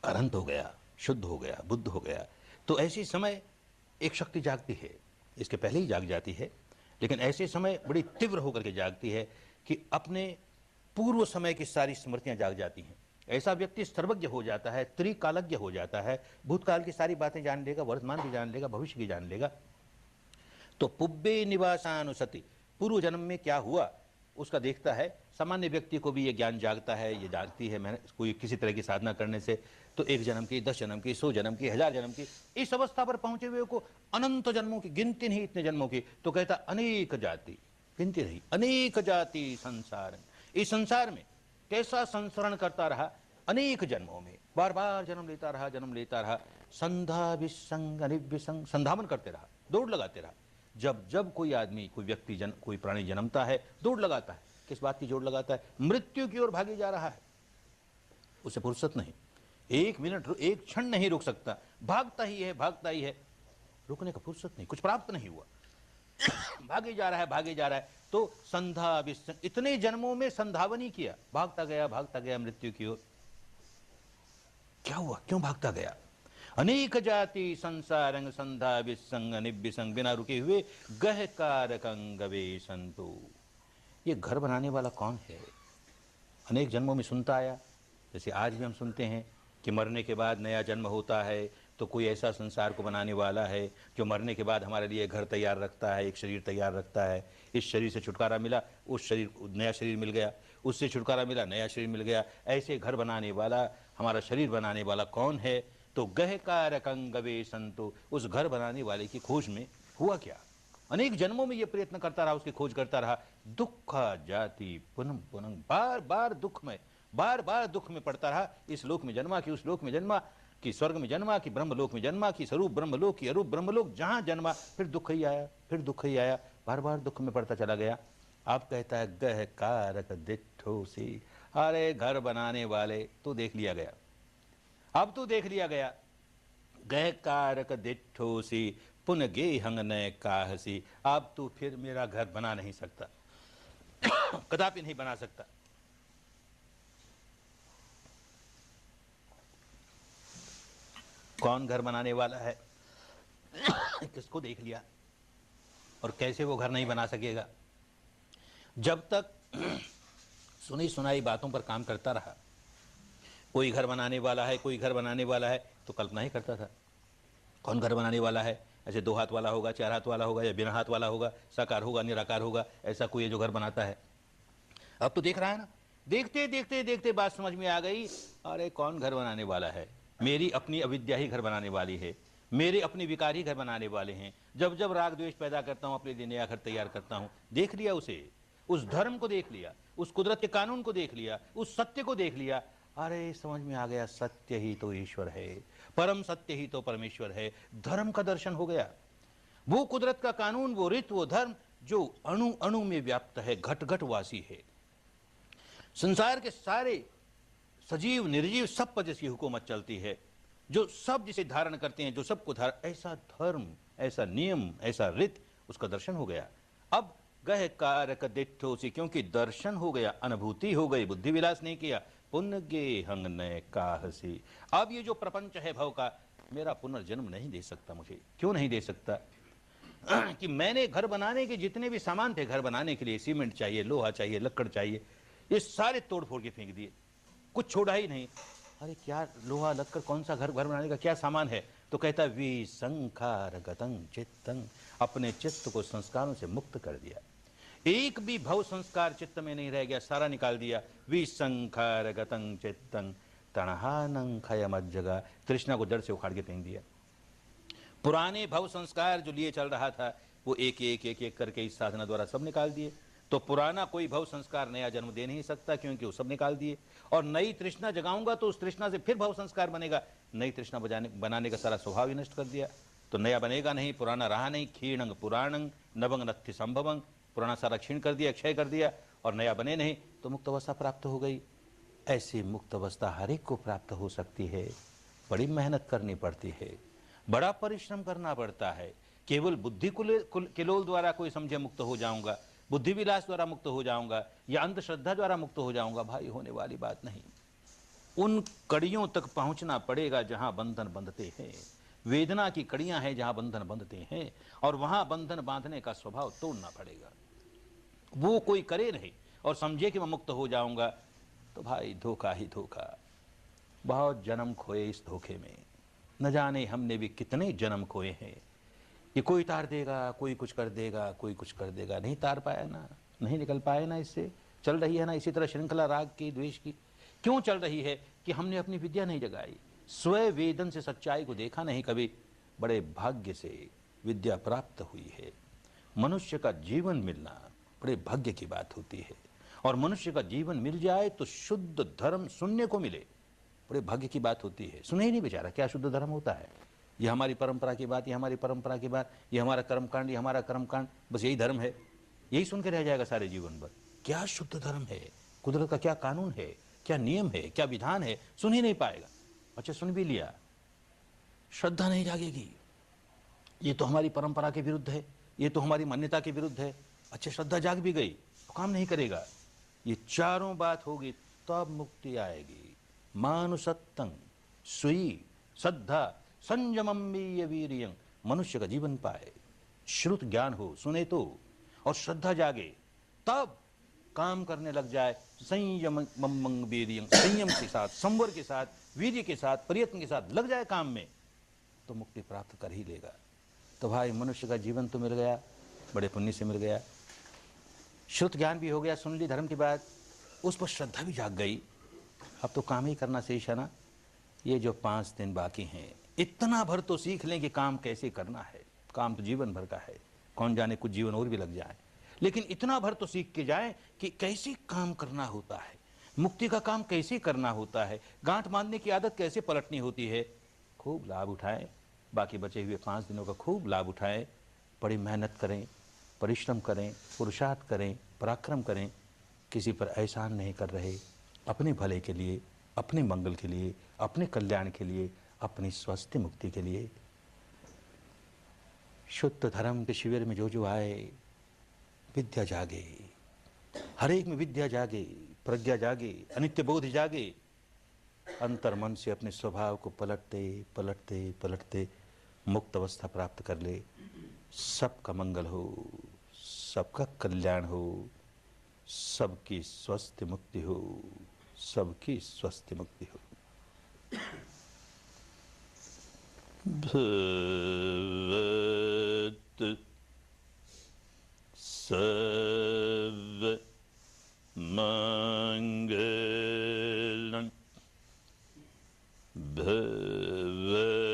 [SPEAKER 3] अनंत हो गया, शुद्ध हो गया, बुद्ध हो गया। तो ऐसे समय एक शक्ति जागती है, इसके पहले ही जाग जाती है, लेकिन ऐसे समय बड़ी तीव्र होकर के जागती है कि अपने पूर्व समय की सारी स्मृतियां जाग जाती हैं। ऐसा व्यक्ति सर्वज्ञ हो जाता है, त्रिकालज्ञ हो जाता है, भूतकाल की सारी बातें जान लेगा, वर्तमान की जान लेगा, भविष्य की जान लेगा। तो पुब्बे निवासानुसति, पूर्व जन्म में क्या हुआ उसका देखता है। सामान्य व्यक्ति को भी ये ज्ञान जागता है, ये जागती है मैंने कोई किसी तरह की साधना करने से, तो 1 जन्म की, 10 जन्म की, 100 जन्म की, 1000 जन्म की, इस अवस्था पर पहुंचे हुए को अनंत जन्मों की, गिनती नहीं इतने जन्मों की, तो कहता अनेक जाति, गिनती नहीं, अनेक जाति संसार। इस संसार में कैसा संसरण करता रहा, अनेक जन्मों में बार बार जन्म लेता रहा, जन्म लेता रहा, संधा विसंग अनिविसंग, संधावन करते रहा, दौड़ लगाते रहा। जब जब कोई आदमी, कोई व्यक्ति, कोई प्राणी जन्मता है, दौड़ लगाता है। किस बात की दौड़ लगाता है? मृत्यु की ओर भागे जा रहा है, उसे फुर्सत नहीं, 1 मिनट, 1 क्षण नहीं रुक सकता, भागता ही है, भागता ही है, रुकने का फुर्सत नहीं, कुछ प्राप्त नहीं हुआ, भागे जा रहा है, भागे जा रहा है। तो संधा विसंग, इतने जन्मों में संधावन ही किया, भागता गया मृत्यु की ओर। क्या हुआ? क्यों भागता गया? अनेक जाति संसारंग संधा विसंग निविसंग, बिना रुके हुए गह कारकंग वेसंतु। ये घर बनाने वाला कौन है? अनेक जन्मों में सुनता आया, जैसे आज भी हम सुनते हैं कि मरने के बाद नया जन्म होता है, तो कोई ऐसा संसार को बनाने वाला है जो मरने के बाद हमारे लिए घर तैयार रखता है, एक शरीर तैयार रखता है। इस शरीर से छुटकारा मिला, उस शरीर, नया शरीर मिल गया, उससे छुटकारा मिला, नया शरीर मिल गया। ऐसे घर बनाने वाला, हमारा शरीर बनाने वाला कौन है? तो गह कारकंग वेसंतु, उस घर बनाने वाले की खोज में हुआ क्या? अनेक जन्मों में ये प्रयत्न करता रहा, उसकी खोज करता रहा। दुख जाति पुनः पुनः, बार बार दुख में, बार बार दुख में पड़ता रहा। इस लोक में जन्मा कि उस लोक में जन्मा, कि स्वर्ग में जन्मा कि ब्रह्मलोक में जन्मा, कि स्वरूप ब्रह्मलोक की अरूप ब्रह्मलोक, जहां जन्मा फिर दुख ही आया, फिर दुख ही आया, बार बार दुख में पड़ता चला गया। आप कहता है गह कारक दिठोसी, अरे घर बनाने वाले तो देख लिया गया, अब तो देख लिया गया। गह कारक दिठोसी पुन गे हंग न काहसी, अब तू फिर मेरा घर बना नहीं सकता, कदापि नहीं बना सकता। कौन घर बनाने वाला है? किसको देख लिया, और कैसे वो घर नहीं बना सकेगा? जब तक सुनी सुनाई बातों पर काम करता रहा, कोई घर बनाने वाला है, कोई घर बनाने वाला है, तो कल्पना ही करता था कौन घर बनाने वाला है। ऐसे 2 हाथ वाला होगा, 4 हाथ वाला होगा, या बिना हाथ वाला होगा, साकार होगा, निराकार होगा, ऐसा कोई है जो घर बनाता है। अब तो देख रहा है ना, देखते देखते देखते बात समझ में आ गई, अरे कौन घर बनाने वाला है? मेरी अपनी अविद्या ही घर बनाने वाली है, मेरे अपने विकार ही घर बनाने वाले हैं। जब जब राग द्वेष पैदा करता हूं, अपने लिए नया घर तैयार करता हूं। देख लिया उसे, उस धर्म को देख लिया, उस कुदरत के कानून को देख लिया, उस सत्य को देख लिया। अरे समझ में आ गया, सत्य ही तो ईश्वर है, परम सत्य ही तो परमेश्वर है। धर्म का दर्शन हो गया, वो कुदरत का कानून, वो रीत, वो धर्म जो अणु अणु में व्याप्त है, घट घट वासी है। संसार के सारे सजीव निर्जीव सब पर जिसकी हुकूमत चलती है, जो सब जिसे धारण करते हैं, जो सबको धारण, ऐसा धर्म, ऐसा नियम, ऐसा रीत, उसका दर्शन हो गया। अब गह कारक दिठोसी, क्योंकि दर्शन हो गया, अनुभूति हो गई, बुद्धि विलास नहीं किया। पुन गे हंग न काहसी, अब ये जो प्रपंच है भव का, मेरा पुनर्जन्म नहीं दे सकता मुझे। क्यों नहीं दे सकता? कि मैंने घर बनाने के जितने भी सामान थे, घर बनाने के लिए सीमेंट चाहिए, लोहा चाहिए, लकड़ चाहिए, ये सारे तोड़ फोड़ के फेंक दिए, कुछ छोड़ा ही नहीं। अरे क्या लोहा लक्कड़, कौन सा घर बनाने का क्या सामान है? तो कहता विसंखार गतं चित्तं, अपने चित्त को संस्कारों से मुक्त कर दिया, एक भी भव संस्कार चित्त में नहीं रह गया, सारा निकाल दिया। विसंखार गतं चित्तं तणहानं खयमज्जगा, तृष्णा को जड़ से उखाड़ के फेंक दिया। पुराने भव संस्कार जो लिए चल रहा था, वो एक एक एक एक करके इस साधना द्वारा सब निकाल दिए। तो पुराना कोई भव संस्कार नया जन्म दे नहीं सकता, क्योंकि वो सब निकाल दिए। और नई तृष्णा जगाऊंगा तो उस तृष्णा से फिर भव संस्कार बनेगा। नई तृष्णा बनाने का सारा स्वभाव ही नष्ट कर दिया, तो नया बनेगा नहीं, पुराना रहा नहीं। क्षीणंग पुराणंग नभंग नत्थि संभवंग, पुराना सारा क्षीण कर दिया, क्षय कर दिया, और नया बने नहीं, तो मुक्त अवस्था प्राप्त हो गई। ऐसी मुक्त अवस्था हर एक को प्राप्त हो सकती है। बड़ी मेहनत करनी पड़ती है, बड़ा परिश्रम करना पड़ता है। केवल बुद्धि किलोल द्वारा कोई समझे मुक्त हो जाऊंगा, बुद्धि विलास द्वारा मुक्त हो जाऊंगा, या अंधश्रद्धा द्वारा मुक्त हो जाऊंगा, भाई होने वाली बात नहीं। उन कड़ियों तक पहुंचना पड़ेगा जहां बंधन बंधते हैं। वेदना की कड़ियां हैं जहां बंधन बंधते हैं, और वहां बंधन बांधने का स्वभाव तोड़ना पड़ेगा। वो कोई करे नहीं और समझे कि मैं मुक्त हो जाऊंगा, तो भाई धोखा ही धोखा। बहुत जन्म खोए इस धोखे में, न जाने हमने भी कितने जन्म खोए हैं। कि कोई तार देगा, कोई कुछ कर देगा, कोई कुछ कर देगा, नहीं तार पाया ना, नहीं निकल पाए ना। इससे चल रही है ना इसी तरह श्रृंखला राग की, द्वेष की। क्यों चल रही है? कि हमने अपनी विद्या नहीं जगाई, स्वयं वेदन से सच्चाई को देखा नहीं कभी। बड़े भाग्य से विद्या प्राप्त हुई है। मनुष्य का जीवन मिलना बड़े भाग्य की बात होती है, और मनुष्य का जीवन मिल जाए तो शुद्ध धर्म सुनने को मिले, बड़े भाग्य की बात होती है। सुने ही नहीं बेचारा क्या शुद्ध धर्म होता है। ये हमारी परंपरा की बात, ये हमारी परंपरा की बात, ये हमारा कर्मकांड, ये हमारा कर्मकांड, बस यही धर्म है, यही सुन के रह जाएगा सारे जीवन भर। क्या शुद्ध धर्म है, कुदरत का क्या कानून है, क्या नियम है, क्या विधान है, सुन ही नहीं पाएगा। अच्छा सुन भी लिया, श्रद्धा नहीं जागेगी। ये तो हमारी परंपरा के विरुद्ध है, ये तो हमारी मान्यता के विरुद्ध है। अच्छा श्रद्धा जाग भी गई तो काम नहीं करेगा। ये चारों बात होगी तब मुक्ति आएगी। मानुषत्तं सुई श्रद्धा संयमम वीर्यं, मनुष्य का जीवन पाए, श्रुत ज्ञान हो, सुने तो, और श्रद्धा जागे, तब काम करने लग जाए। संयमं वीर्यं, संयम के साथ, संवर के साथ, वीर्य के साथ, प्रयत्न के साथ लग जाए काम में, तो मुक्ति प्राप्त कर ही लेगा। तो भाई मनुष्य का जीवन तो मिल गया, बड़े पुण्य से मिल गया। श्रुत ज्ञान भी हो गया, सुन ली धर्म की बात, उस पर श्रद्धा भी जाग गई। अब तो काम ही करना शेष है ना। ये जो 5 दिन बाकी हैं, इतना भर तो सीख लें कि काम कैसे करना है। काम तो जीवन भर का है, कौन जाने कुछ जीवन और भी लग जाए, लेकिन इतना भर तो सीख के जाए कि कैसे काम करना होता है, मुक्ति का काम कैसे करना होता है, गांठ बांधने की आदत कैसे पलटनी होती है। खूब लाभ उठाएं, बाकी बचे हुए 5 दिनों का खूब लाभ उठाएं। बड़ी मेहनत करें, परिश्रम करें, पुरुषार्थ करें, पराक्रम करें। किसी पर एहसान नहीं कर रहे, अपने भले के लिए, अपने मंगल के लिए, अपने कल्याण के लिए, अपनी स्वस्थ मुक्ति के लिए। शुद्ध धर्म के शिविर में जो आए, विद्या जागे, हर एक में विद्या जागे, प्रज्ञा जागे, अनित्य बोध जागे। अंतर मन से अपने स्वभाव को पलटते पलटते पलटते मुक्त अवस्था प्राप्त कर ले। सबका मंगल हो, सबका कल्याण हो, सबकी स्वस्थ मुक्ति हो, सबकी स्वस्थ मुक्ति हो। भवत सर्व मंगलं, भवत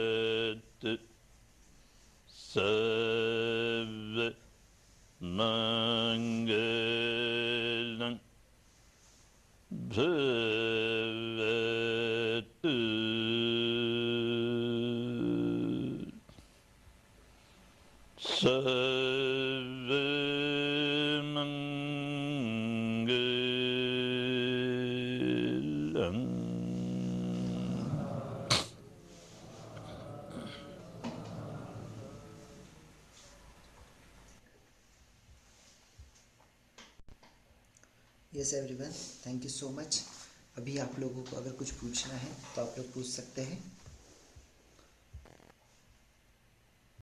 [SPEAKER 3] सर्व मंगलं, भवत सर्व मंगलं।
[SPEAKER 1] Yes everyone, thank you so much. अभी आप लोगों को अगर कुछ पूछना है तो आप लोग पूछ सकते हैं।